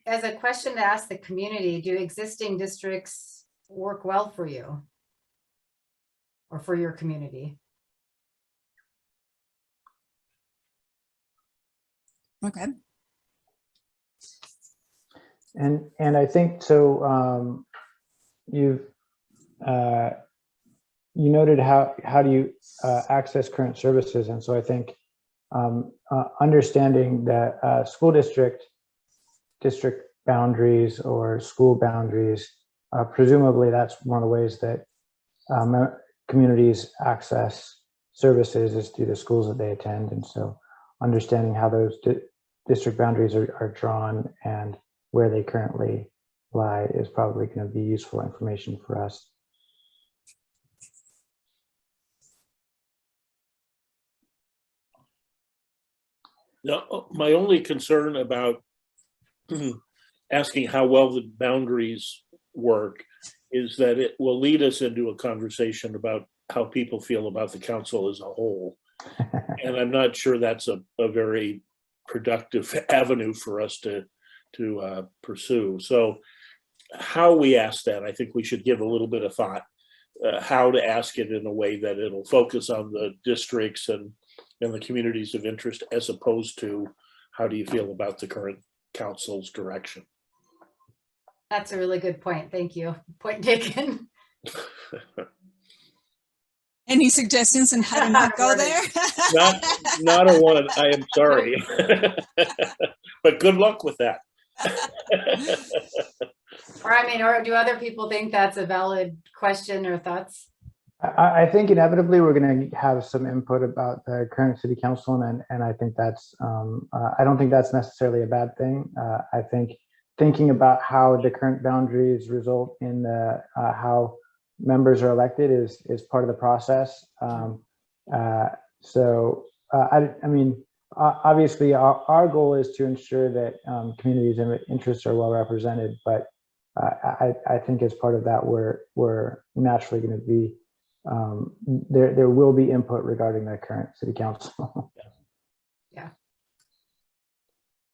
As a question to ask the community, do existing districts work well for you or for your community? Okay. And I think so. You noted how do you access current services, and so I think understanding that school district boundaries or school boundaries, presumably that's one of the ways that communities access services is through the schools that they attend, and so understanding how those district boundaries are drawn and where they currently lie is probably going to be useful information for us. No, my only concern about asking how well the boundaries work is that it will lead us into a conversation about how people feel about the council as a whole. And I'm not sure that's a very productive avenue for us to pursue. So how we ask that, I think we should give a little bit of thought, how to ask it in a way that it'll focus on the districts and the communities of interest, as opposed to how do you feel about the current council's direction. That's a really good point. Thank you. Point taken. Any suggestions on how to not go there? Not a one. I am sorry, but good luck with that. Or do other people think that's a valid question or thoughts? I think inevitably we're going to have some input about the current city council, and I think that's I don't think that's necessarily a bad thing. I think thinking about how the current boundaries result in how members are elected is part of the process. I mean, obviously our goal is to ensure that communities and interests are well represented, but I think as part of that we're naturally going to be there will be input regarding the current city council. Yeah.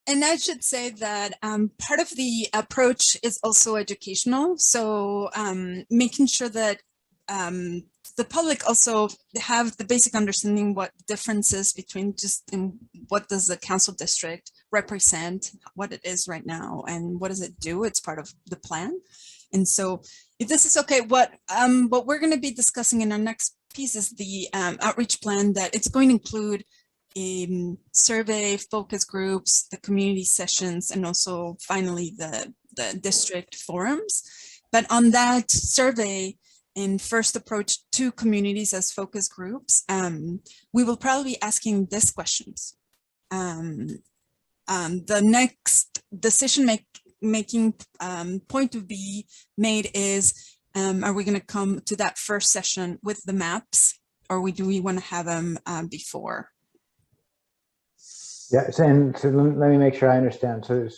And I should say that part of the approach is also educational. So making sure that the public also have the basic understanding what differences between just in what does the council district represent, what it is right now, and what does it do? It's part of the plan. And so if this is okay, what we're going to be discussing in our next piece is the outreach plan, that it's going to include a survey, focus groups, the community sessions, and also finally the district forums. But on that survey and first approach to communities as focus groups, we will probably be asking these questions. The next decision making point to be made is, are we going to come to that first session with the maps, or do we want to have them before? Yeah, and so let me make sure I understand. So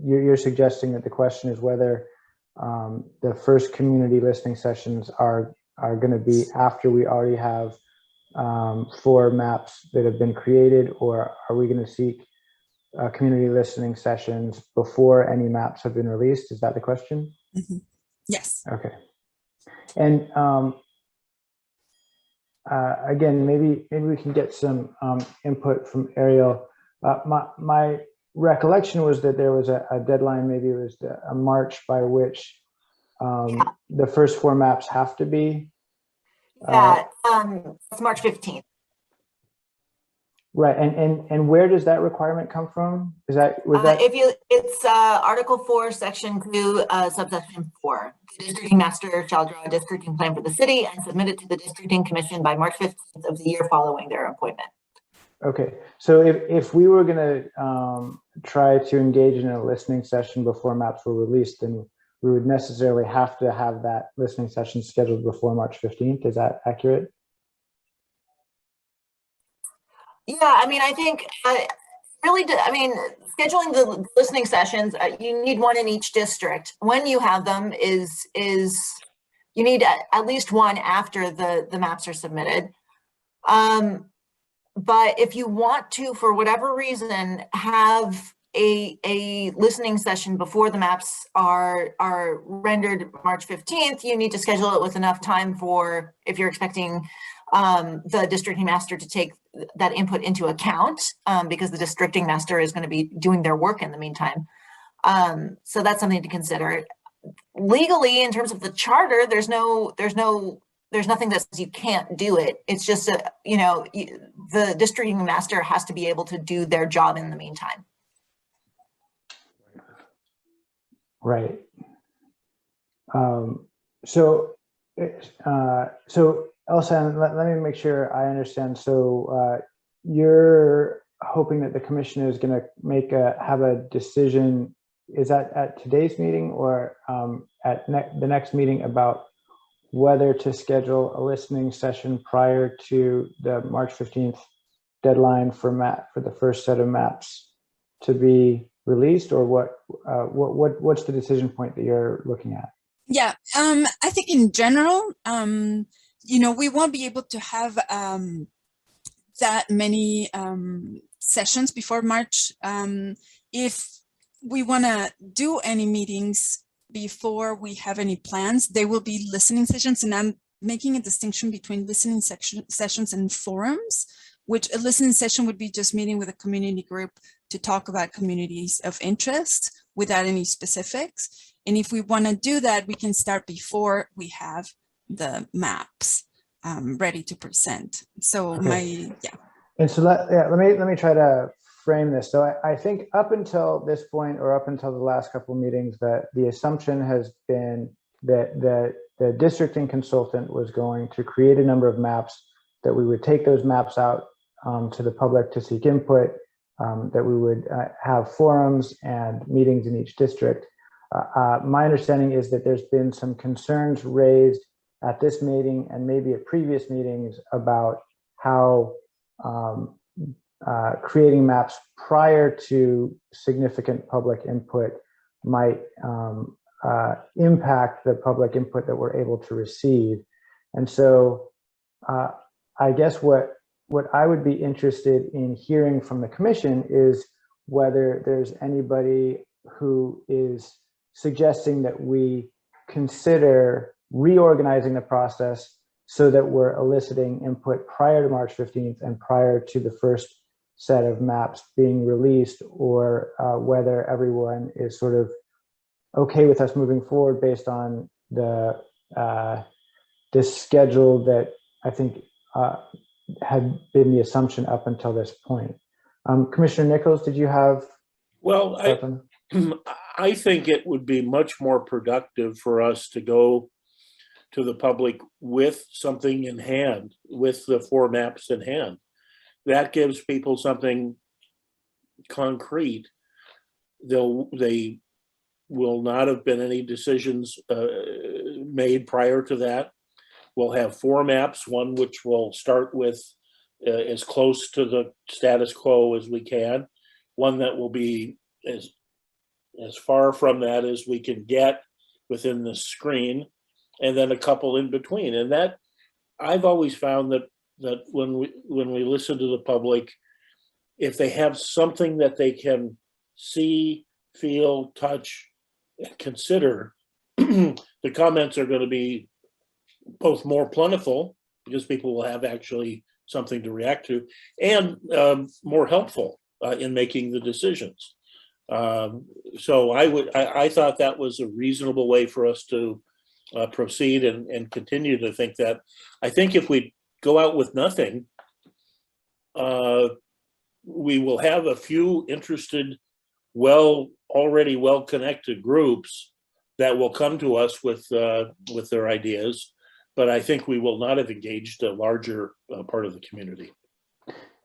you're suggesting that the question is whether the first community listening sessions are going to be after we already have 4 maps that have been created, or are we going to seek community listening sessions before any maps have been released? Is that the question? Mm-hmm. Yes. Okay. And again, maybe we can get some input from Ariel. My recollection was that there was a deadline, maybe it was a March, by which the first 4 maps have to be. It's March 15th. Right, and where does that requirement come from? Is that It's Article 4, Section 2, subsection 4. The districting master shall draw a districting plan for the city and submit it to the districting commission by March 15th of the year following their appointment. Okay, so if we were going to try to engage in a listening session before maps were released, then we would necessarily have to have that listening session scheduled before March 15th. Is that accurate? Yeah, I mean, I think scheduling the listening sessions, you need one in each district. When you have them is you need at least one after the maps are submitted. But if you want to, for whatever reason, have a listening session before the maps are rendered March 15th, you need to schedule it with enough time for, if you're expecting the districting master to take that input into account, because the districting master is going to be doing their work in the meantime. So that's something to consider. Legally, in terms of the charter, there's nothing that says you can't do it. It's just the districting master has to be able to do their job in the meantime. Right. So Elsa, let me make sure I understand. So you're hoping that the commission is going to have a decision. Is that at today's meeting or at the next meeting about whether to schedule a listening session prior to the March 15th deadline for the first set of maps to be released, or what's the decision point that you're looking at? Yeah, I think in general, we won't be able to have that many sessions before March. If we want to do any meetings before we have any plans, they will be listening sessions, and I'm making a distinction between listening sessions and forums, which a listening session would be just meeting with a community group to talk about communities of interest without any specifics. And if we want to do that, we can start before we have the maps ready to present. So okay. And so let me try to frame this. So I think up until this point, or up until the last couple of meetings, that the assumption has been that the districting consultant was going to create a number of maps, that we would take those maps out to the public to seek input, that we would have forums and meetings in each district. My understanding is that there's been some concerns raised at this meeting and maybe at previous meetings about how creating maps prior to significant public input might impact the public input that we're able to receive. And so I guess what I would be interested in hearing from the commission is whether there's anybody who is suggesting that we consider reorganizing the process so that we're eliciting input prior to March 15th and prior to the first set of maps being released, or whether everyone is sort of okay with us moving forward based on the this schedule that I think had been the assumption up until this point. Commissioner Nichols, did you have? Well, I think it would be much more productive for us to go to the public with something in hand, with the 4 maps in hand. That gives people something concrete. They will not have been any decisions made prior to that. We'll have 4 maps, one which will start with as close to the status quo as we can, one that will be as far from that as we can get within the screen, and then a couple in between. And that, I've always found that when we listen to the public, if they have something that they can see, feel, touch, and consider, the comments are going to be both more plentiful, because people will have actually something to react to, and more helpful in making the decisions. So I thought that was a reasonable way for us to proceed and continue to think that. I think if we go out with nothing, we will have a few interested, already well-connected groups that will come to us with their ideas, but I think we will not have engaged a larger part of the community.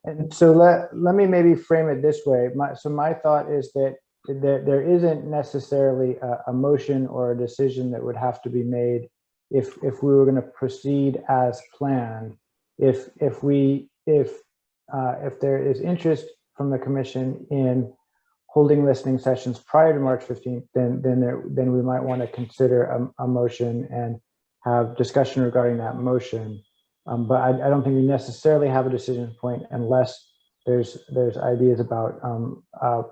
And so let me maybe frame it this way. My thought is that there isn't necessarily a motion or a decision that would have to be made if we were going to proceed as planned. If there is interest from the commission in holding listening sessions prior to March 15th, then we might want to consider a motion and have discussion regarding that motion. But I don't think we necessarily have a decision point unless there's ideas about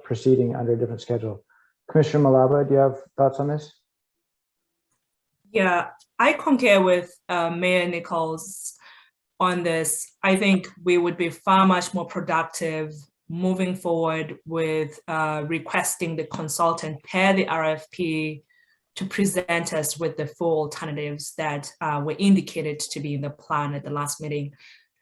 proceeding under a different schedule. Commissioner Malaba, do you have thoughts on this? Yeah, I concur with Mayor Nichols on this. I think we would be far much more productive moving forward with requesting the consultant pair the RFP to present us with the 4 alternatives that were indicated to be in the plan at the last meeting.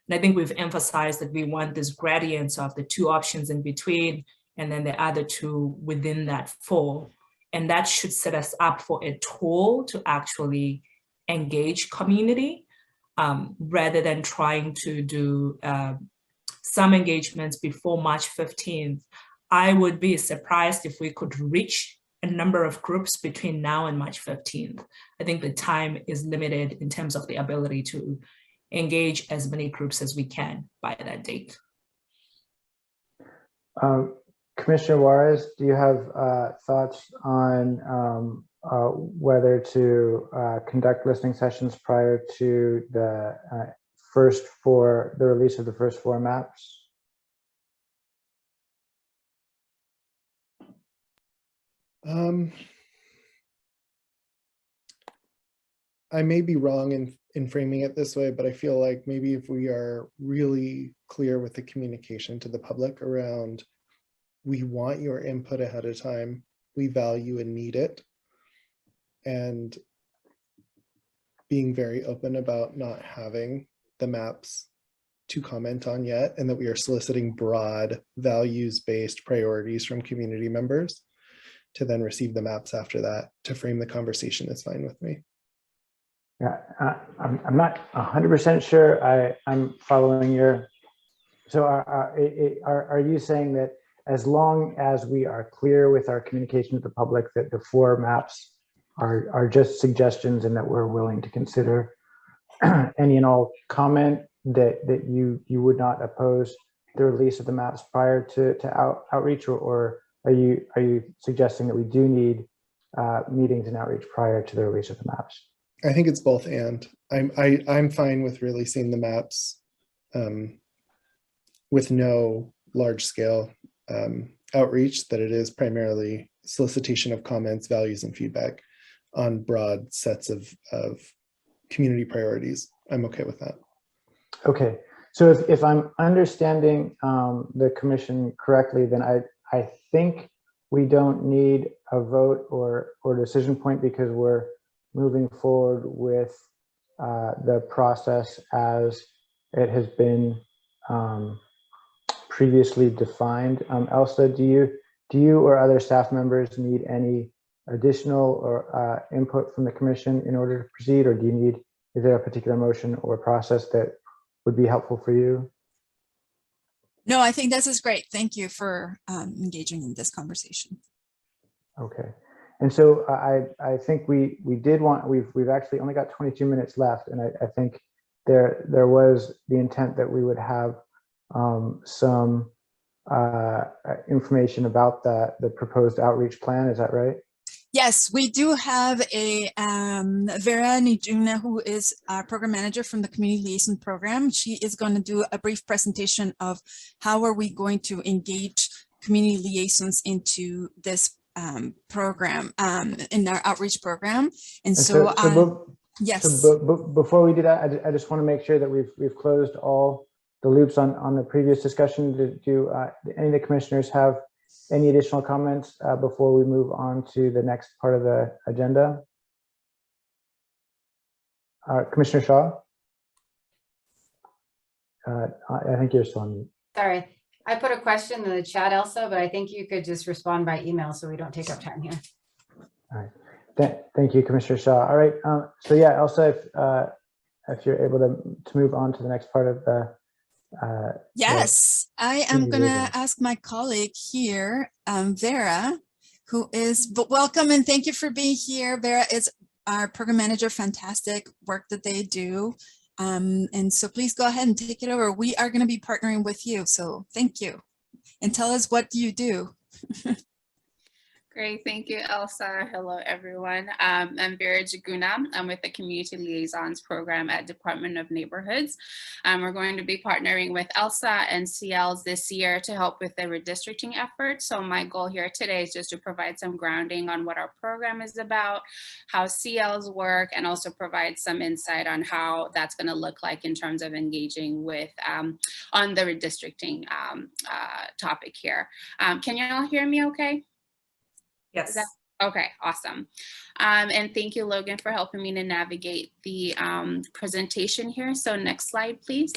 And I think we've emphasized that we want this gradients of the 2 options in between, and then the other 2 within that 4. And that should set us up for a tool to actually engage community rather than trying to do some engagements before March 15th. I would be surprised if we could reach a number of groups between now and March 15th. I think the time is limited in terms of the ability to engage as many groups as we can by that date. Commissioner Juarez, do you have thoughts on whether to conduct listening sessions prior to the the release of the first 4 maps? I may be wrong in framing it this way, but I feel like maybe if we are really clear with the communication to the public around, we want your input ahead of time, we value and need it, and being very open about not having the maps to comment on yet, and that we are soliciting broad values-based priorities from community members to then receive the maps after that to frame the conversation is fine with me. Yeah, I'm not 100% sure I'm following your, so are you saying that as long as we are clear with our communication to the public that the 4 maps are just suggestions and that we're willing to consider any and all comment, that you would not oppose the release of the maps prior to outreach, or are you suggesting that we do need meetings and outreach prior to the release of the maps? I think it's both and. I'm fine with releasing the maps with no large scale outreach, that it is primarily solicitation of comments, values, and feedback on broad sets of community priorities. I'm okay with that. Okay, so if I'm understanding the commission correctly, then I think we don't need a vote or decision point because we're moving forward with the process as it has been previously defined. Elsa, do you or other staff members need any additional or input from the commission in order to proceed, or is there a particular motion or process that would be helpful for you? No, I think this is great. Thank you for engaging in this conversation. Okay, and so I think we've actually only got 22 minutes left, and I think there was the intent that we would have some information about the proposed outreach plan. Is that right? Yes, we do have a Vera Nijuna, who is our program manager from the Community Liaison Program. She is going to do a brief presentation of how are we going to engage community liaisons into this program, in our outreach program. And so yes. So before we do that, I just want to make sure that we've closed all the loops on the previous discussion. Do any of the commissioners have any additional comments before we move on to the next part of the agenda? Commissioner Shaw? I think you're still on mute. Sorry, I put a question in the chat, Elsa, but I think you could just respond by email so we don't take up time here. All right. Thank you, Commissioner Shaw. All right. So yeah, Elsa, if you're able to move on to the next part of the yes, I am going to ask my colleague here, Vera, but welcome and thank you for being here. Vera is our program manager. Fantastic work that they do. And so please go ahead and take it over. We are going to be partnering with you. So thank you. And tell us, what do you do? Great, thank you, Elsa. Hello, everyone. I'm Vera Jaguna. I'm with the Community Liaisons Program at Department of Neighborhoods. We're going to be partnering with Elsa and CLs this year to help with the redistricting effort. So my goal here today is just to provide some grounding on what our program is about, how CLs work, and also provide some insight on how that's going to look like in terms of engaging with on the redistricting topic here. Can you all hear me okay? Yes. Okay, awesome. And thank you, Logan, for helping me to navigate the presentation here. So next slide, please.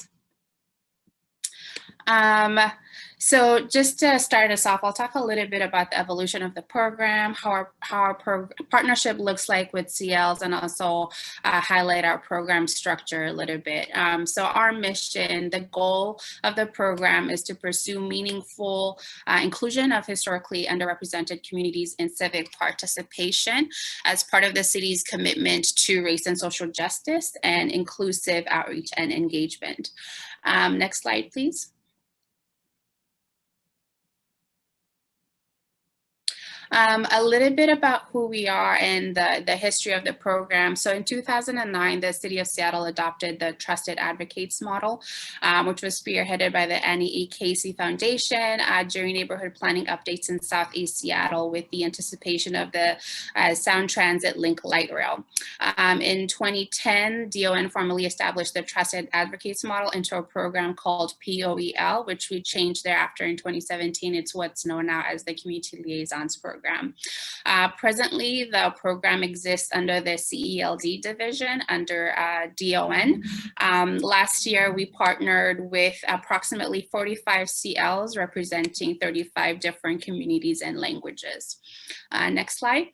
So just to start us off, I'll talk a little bit about the evolution of the program, how our partnership looks like with CLs, and also highlight our program structure a little bit. So our mission, the goal of the program is to pursue meaningful inclusion of historically underrepresented communities in civic participation as part of the city's commitment to race and social justice and inclusive outreach and engagement. Next slide, please. A little bit about who we are and the history of the program. So in 2009, the City of Seattle adopted the Trusted Advocates model, which was spearheaded by the Annie E. Casey Foundation during neighborhood planning updates in Southeast Seattle with the anticipation of the Sound Transit Link Light Rail. In 2010, DON formally established the Trusted Advocates model into a program called POEL, which we changed thereafter in 2017. It's what's known now as the Community Liaisons Program. Presently, the program exists under the CELD division under DON. Last year, we partnered with approximately 45 CLs representing 35 different communities and languages. Next slide.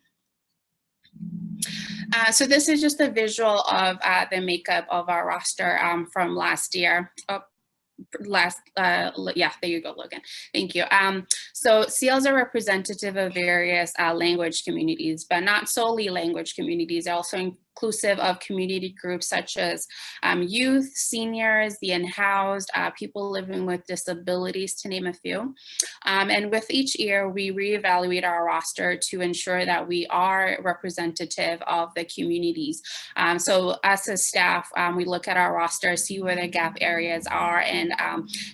So this is just a visual of the makeup of our roster from last year. Yeah, there you go, Logan. Thank you. So CLs are representative of various language communities, but not solely language communities. They're also inclusive of community groups such as youth, seniors, the unhoused, people living with disabilities, to name a few. And with each year, we reevaluate our roster to ensure that we are representative of the communities. So as a staff, we look at our roster, see where the gap areas are, and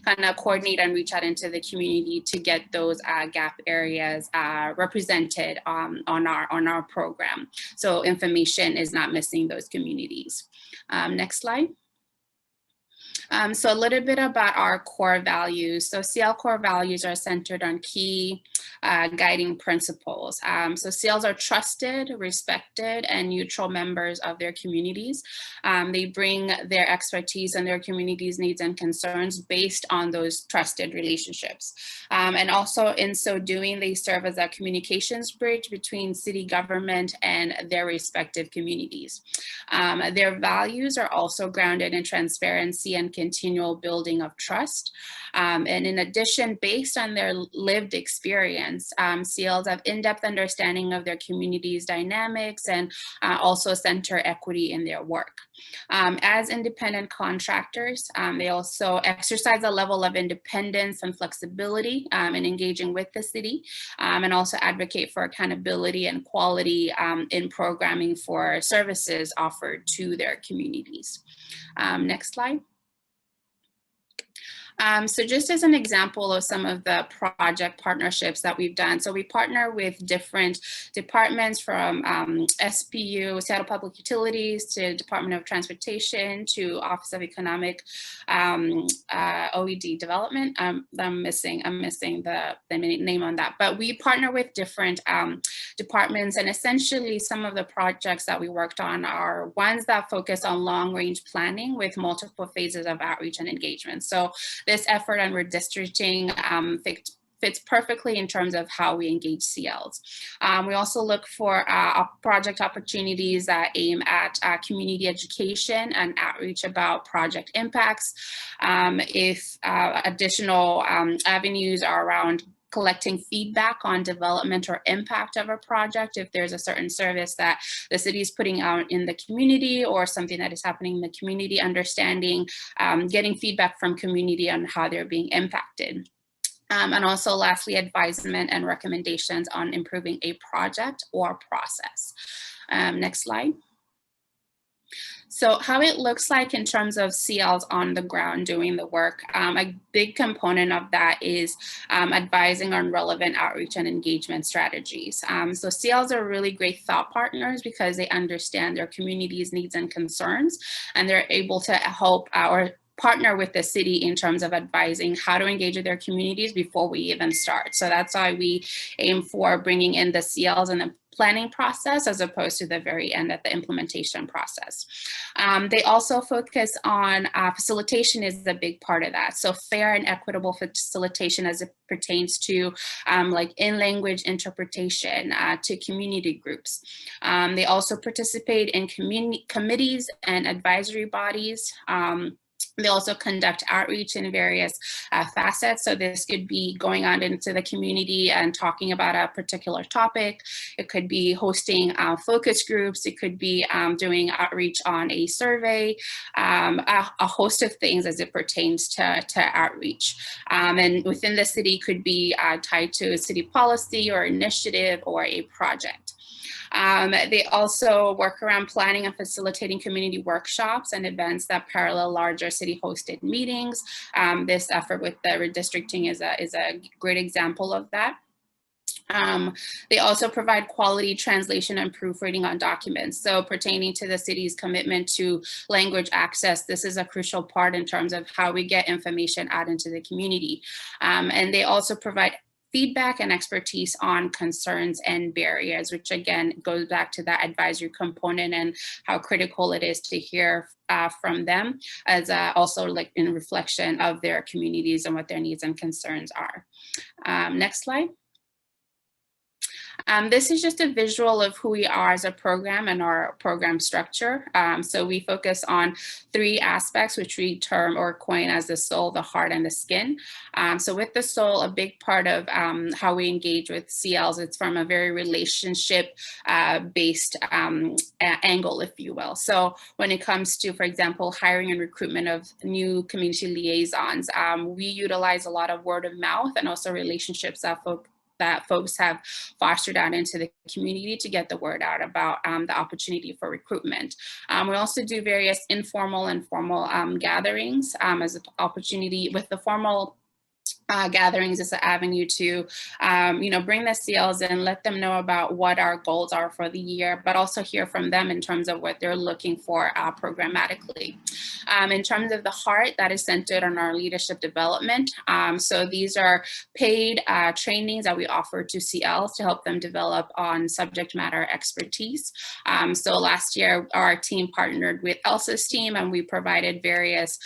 kind of coordinate and reach out into the community to get those gap areas represented on our program. So information is not not missing those communities. Next slide. So a little bit about our core values. So CL core values are centered on key guiding principles. So CLs are trusted, respected, and neutral members of their communities. They bring their expertise and their community's needs and concerns based on those trusted relationships. And also in so doing, they serve as a communications bridge between city government and their respective communities. Their values are also grounded in transparency and continual building of trust. And in addition, based on their lived experience, CLs have in-depth understanding of their community's dynamics and also center equity in their work. As independent contractors, they also exercise a level of independence and flexibility in engaging with the city, and also advocate for accountability and quality in programming for services offered to their communities. Next slide. So just as an example of some of the project partnerships that we've done, so we partner with different departments from SPU, Seattle Public Utilities, to Department of Transportation, to Office of Economic OED Development. I'm missing the name on that, but we partner with different departments, and essentially some of the projects that we worked on are ones that focus on long-range planning with multiple phases of outreach and engagement. So this effort on redistricting fits perfectly in terms of how we engage CLs. We also look for project opportunities that aim at community education and outreach about project impacts. If additional avenues are around collecting feedback on development or impact of a project, if there's a certain service that the city is putting out in the community or something that is happening in the community, understanding, getting feedback from community on how they're being impacted. And also lastly, advisement and recommendations on improving a project or process. Next slide. So how it looks like in terms of CLs on the ground doing the work, a big component of that is advising on relevant outreach and engagement strategies. So CLs are really great thought partners because they understand their community's needs and concerns, and they're able to help or partner with the city in terms of advising how to engage with their communities before we even start. So that's why we aim for bringing in the CLs in the planning process as opposed to the very end at the implementation process. They also focus on facilitation is a big part of that. So fair and equitable facilitation as it pertains to like in-language interpretation to community groups. They also participate in community committees and advisory bodies. They also conduct outreach in various facets. So this could be going on into the community and talking about a particular topic. It could be hosting focus groups. It could be doing outreach on a survey, a host of things as it pertains to outreach. And within the city could be tied to a city policy or initiative or a project. They also work around planning and facilitating community workshops and events that parallel larger city hosted meetings. This effort with the redistricting is a great example of that. They also provide quality translation and proofreading on documents. So pertaining to the city's commitment to language access, this is a crucial part in terms of how we get information out into the community. And they also provide feedback and expertise on concerns and barriers, which again goes back to that advisory component and how critical it is to hear from them, as also like in reflection of their communities and what their needs and concerns are. Next slide. This is just a visual of who we are as a program and our program structure. So we focus on 3 aspects, which we term or coin as the soul, the heart, and the skin. So with the soul, a big part of how we engage with CLs, it's from a very relationship based angle, if you will. So when it comes to, for example, hiring and recruitment of new community liaisons, we utilize a lot of word of mouth and also relationships that folks have fostered out into the community to get the word out about the opportunity for recruitment. We also do various informal and formal gatherings as an opportunity. With the formal gatherings is an avenue to, bring the CLs in, let them know about what our goals are for the year, but also hear from them in terms of what they're looking for programmatically. In terms of the heart, that is centered on our leadership development. So these are paid trainings that we offer to CLs to help them develop on subject matter expertise. So last year, our team partnered with Elsa's team, and we provided various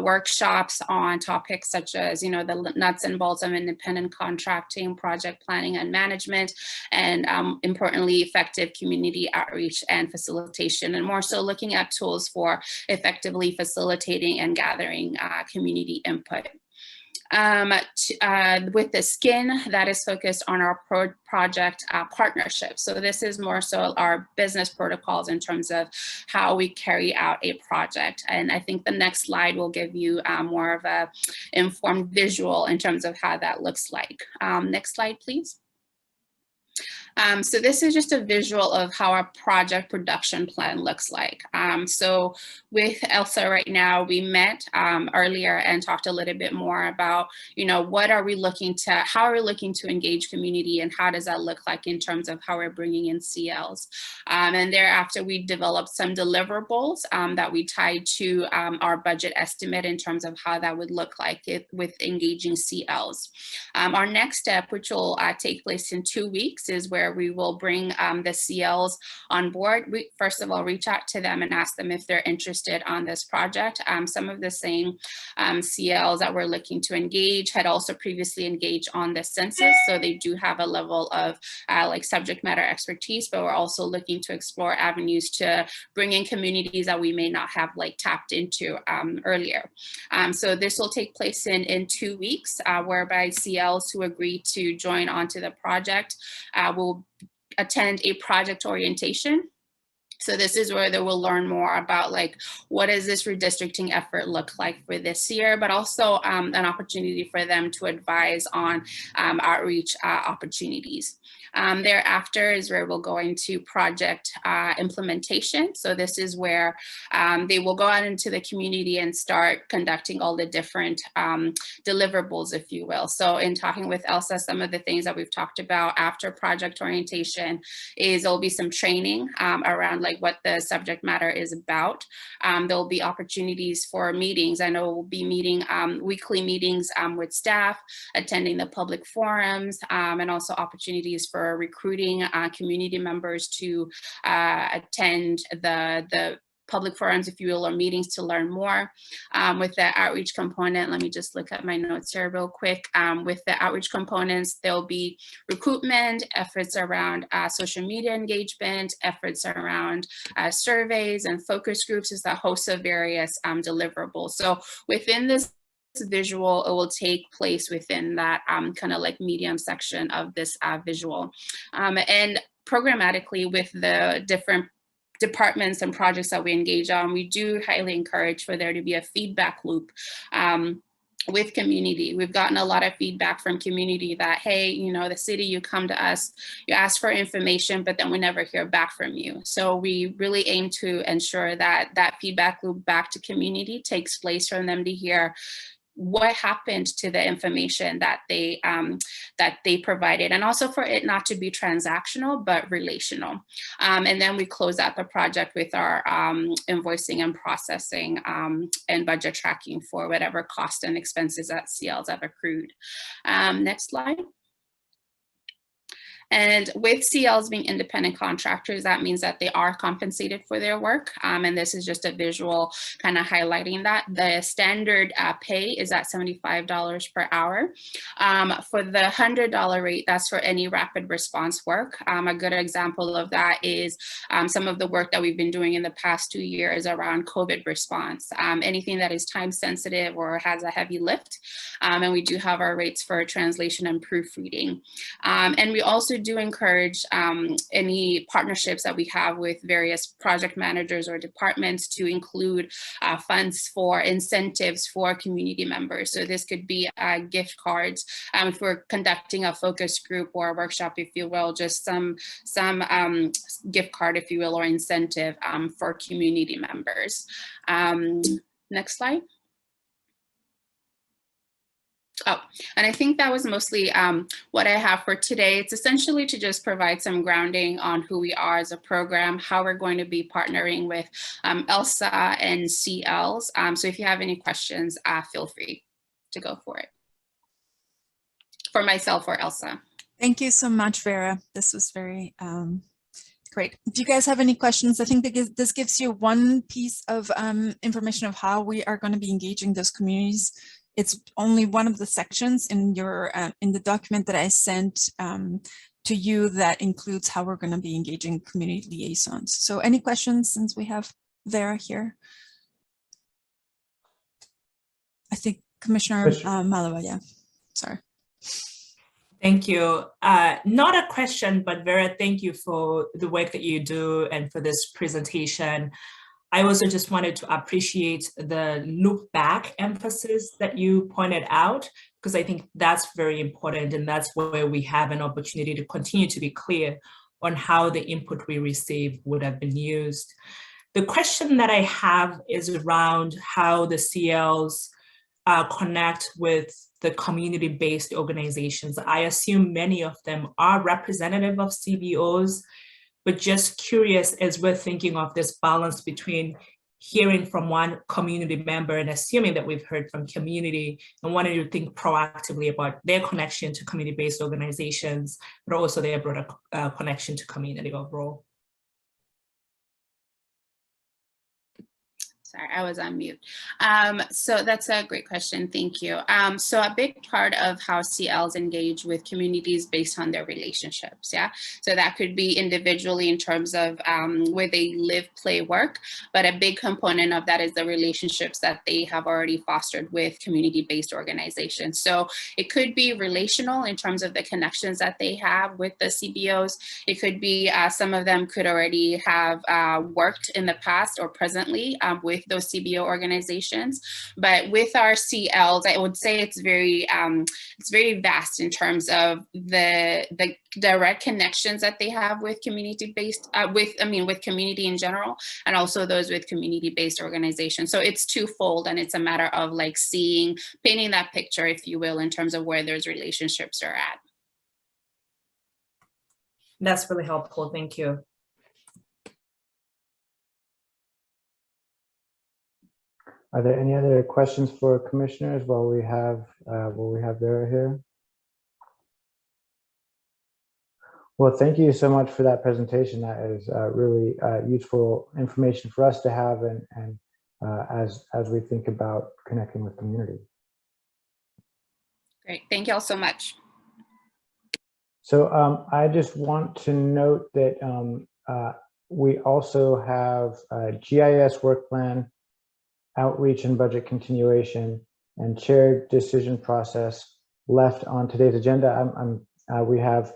workshops on topics such as, the nuts and bolts of independent contracting, project planning and management, and importantly, effective community outreach and facilitation, and more so looking at tools for effectively facilitating and gathering community input. With the skin, that is focused on our project partnership. So this is more so our business protocols in terms of how we carry out a project. And I think the next slide will give you more of a informed visual in terms of how that looks like. Next slide, please. So this is just a visual of how our project production plan looks like. So with Elsa right now, we met earlier and talked a little bit more about, what are we looking to, how are we looking to engage community, and how does that look like in terms of how we're bringing in CLs. And thereafter, we developed some deliverables that we tied to our budget estimate in terms of how that would look like with engaging CLs. Our next step, which will take place in 2 weeks, is where we will bring the CLs on board. We first of all reach out to them and ask them if they're interested on this project. Some of the same CLs that we're looking to engage had also previously engaged on the census, so they do have a level of subject matter expertise, but we're also looking to explore avenues to bring in communities that we may not have tapped into earlier. So this will take place in 2 weeks, whereby CLs who agree to join onto the project will attend a project orientation. So this is where they will learn more about what does this redistricting effort look like for this year, but also an opportunity for them to advise on outreach opportunities. Thereafter is where we'll go into project implementation. So this is where they will go out into the community and start conducting all the different deliverables, if you will. So in talking with Elsa, some of the things that we've talked about after project orientation is there'll be some training around what the subject matter is about. There'll be opportunities for meetings. I know we'll be meeting weekly meetings with staff, attending the public forums, and also opportunities for recruiting community members to attend the public forums, if you will, or meetings to learn more. With the outreach component, let me just look at my notes here real quick. With the outreach components, there'll be recruitment, efforts around social media engagement, efforts around surveys and focus groups, is a host of various deliverables. So within this visual, it will take place within that kind of medium section of this visual. And programmatically, with the different departments and projects that we engage on, we do highly encourage for there to be a feedback loop with community. We've gotten a lot of feedback from community that, hey, the city, you come to us, you ask for information, but then we never hear back from you. So we really aim to ensure that that feedback loop back to community takes place for them to hear what happened to the information that they provided, and also for it not to be transactional but relational. And then we close out the project with our invoicing and processing and budget tracking for whatever cost and expenses that CLs have accrued. Next slide. And with CLs being independent contractors, that means that they are compensated for their work. And this is just a visual kind of highlighting that. The standard pay is at $75 per hour. For the $100 rate, that's for any rapid response work. A good example of that is some of the work that we've been doing in the past 2 years around COVID response. Anything that is time sensitive or has a heavy lift. And we do have our rates for translation and proofreading. And we also do encourage any partnerships that we have with various project managers or departments to include funds for incentives for community members. So this could be gift cards if we're conducting a focus group or a workshop, if you will, just some gift card, if you will, or incentive for community members. Next slide. Oh, and I think that was mostly what I have for today. It's essentially to just provide some grounding on who we are as a program, how we're going to be partnering with ELSA and CLs. So if you have any questions, feel free to go for it. For myself or ELSA. Thank you so much, Vera. This was very great. If you guys have any questions, I think that this gives you one piece of information of how we are going to be engaging those communities. It's only one of the sections in your in the document that I sent to you that includes how we're going to be engaging community liaisons. So any questions since we have Vera here? I think Commissioner Malawa, yeah, sorry. Thank you. Not a question, but Vera, thank you for the work that you do and for this presentation. I also just wanted to appreciate the look back emphasis that you pointed out, because I think that's very important, and that's where we have an opportunity to continue to be clear on how the input we receive would have been used. The question that I have is around how the CLs connect with the community-based organizations. I assume many of them are representative of CBOs, but just curious as we're thinking of this balance between hearing from one community member and assuming that we've heard from community and wanting to think proactively about their connection to community-based organizations, but also their broader connection to community overall. Sorry, I was on mute. So that's a great question. Thank you. So a big part of how CLs engage with communities based on their relationships. Yeah. So that could be individually in terms of where they live, play, work. But a big component of that is the relationships that they have already fostered with community-based organizations. So it could be relational in terms of the connections that they have with the CBOs. It could be some of them could already have worked in the past or presently with those CBO organizations. But with our CLs, I would say it's very vast in terms of the direct connections that they have with community-based, with community in general, and also those with community-based organizations. So it's twofold, and it's a matter of like painting that picture, if you will, in terms of where those relationships are at. That's really helpful. Thank you. Are there any other questions for commissioners while we have Vera here? Well, thank you so much for that presentation. That is really useful information for us to have, and as we think about connecting with community. Great, thank you all so much. So I just want to note that we also have a GIS Workplan, outreach and budget continuation, and shared decision process left on today's agenda. We have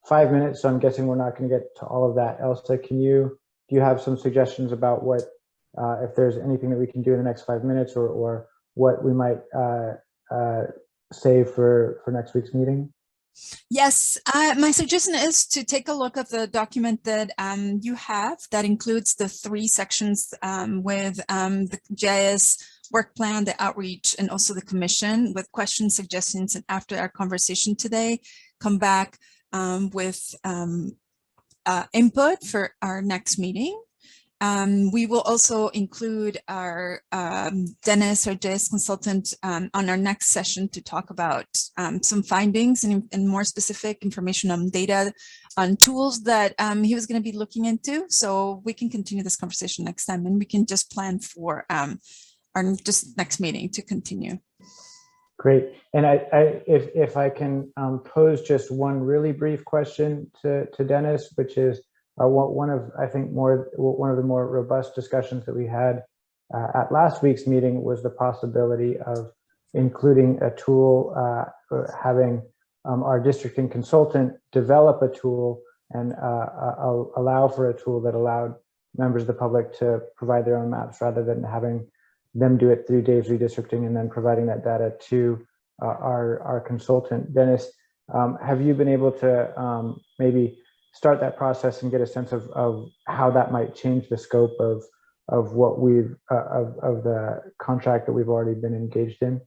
5 minutes, so I'm guessing we're not going to get to all of that. Elsa, do you have some suggestions about what, if there's anything that we can do in the next 5 minutes, or what we might save for next week's meeting? Yes, my suggestion is to take a look at the document that you have that includes the 3 sections with the GIS work plan, the outreach, and also the commission, with questions, suggestions, and after our conversation today, come back with input for our next meeting. We will also include our Dennis, our GIS consultant, on our next session to talk about some findings and more specific information on data, on tools that he was going to be looking into. So we can continue this conversation next time, and we can just plan for our just next meeting to continue. Great. And if I can pose just one really brief question to Dennis, which is, one of the more robust discussions that we had at last week's meeting was the possibility of including a tool, having our districting consultant develop a tool and allow for a tool that allowed members of the public to provide their own maps, rather than having them do it through Dave's Redistricting and then providing that data to our consultant. Dennis, have you been able to maybe start that process and get a sense of how that might change the scope of what of the contract that we've already been engaged in?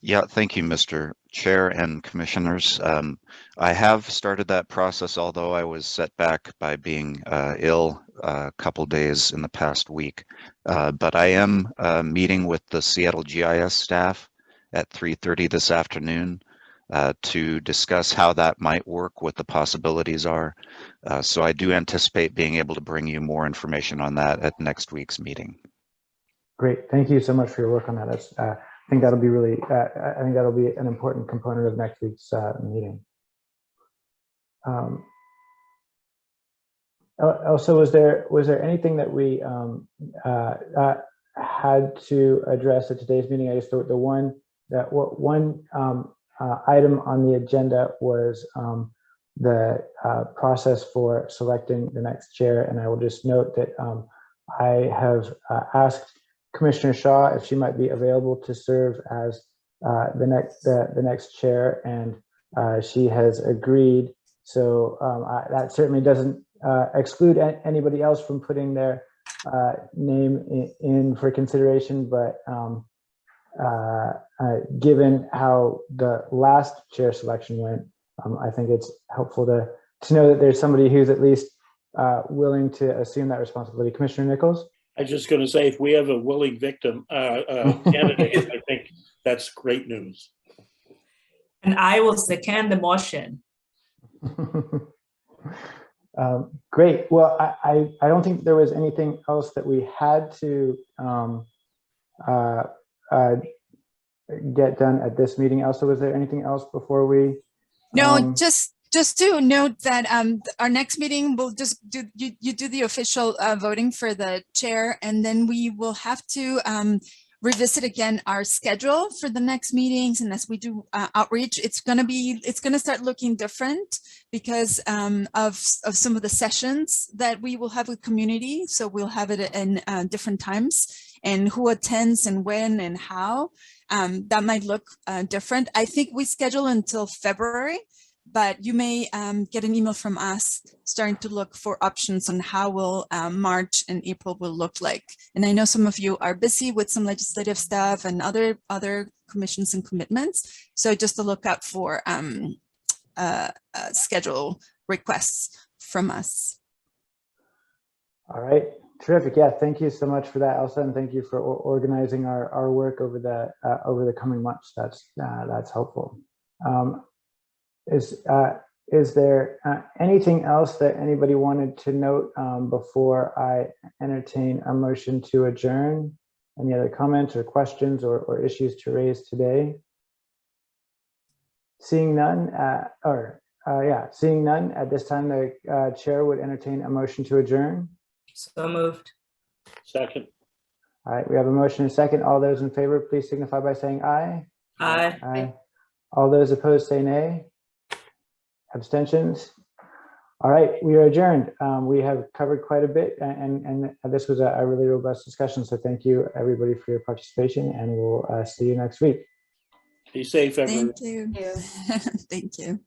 Yeah, thank you, Mr. Chair and Commissioners. I have started that process, although I was set back by being ill a couple days in the past week. But I am meeting with the Seattle GIS staff at 3:30 this afternoon to discuss how that might work, what the possibilities are. So I do anticipate being able to bring you more information on that at next week's meeting. Great. Thank you so much for your work on that. That's, I think that'll be really, I think that'll be an important component of next week's meeting. Also, was there anything that we had to address at today's meeting? I guess the one item on the agenda was the process for selecting the next chair, and I will just note that I have asked Commissioner Shaw if she might be available to serve as the next chair, and she has agreed. So that certainly doesn't exclude anybody else from putting their name in for consideration, but given how the last chair selection went, I think it's helpful to know that there's somebody who's at least willing to assume that responsibility. Commissioner Nichols? I'm just going to say, if we have a willing victim candidate, I think that's great news. And I will second the motion. Great. Well, I don't think there was anything else that we had to get done at this meeting. Elsa, was there anything else before we? No, just to note that our next meeting will just do you do the official voting for the chair, and then we will have to revisit again our schedule for the next meetings. And as we do outreach, it's going to start looking different because of some of the sessions that we will have with community. So we'll have it in different times, and who attends and when and how. That might look different. I think we schedule until February, but you may get an email from us starting to look for options on how will March and April will look like. And I know some of you are busy with some legislative stuff and other commissions and commitments. So just to look out for schedule requests from us. All right. Terrific. Yeah, thank you so much for that, Elsa, and thank you for organizing our work over the coming months. That's helpful. Is there anything else that anybody wanted to note before I entertain a motion to adjourn? Any other comments or questions or issues to raise today? Seeing none, seeing none, at this time the chair would entertain a motion to adjourn. So moved. Second. All right, we have a motion and a second. All those in favor, please signify by saying aye. Aye. Aye. All those opposed say nay. Abstentions? All right, we are adjourned. We have covered quite a bit, and this was a really robust discussion. So thank you, everybody, for your participation, and we'll see you next week. Be safe, everyone. Thank you. Thank you.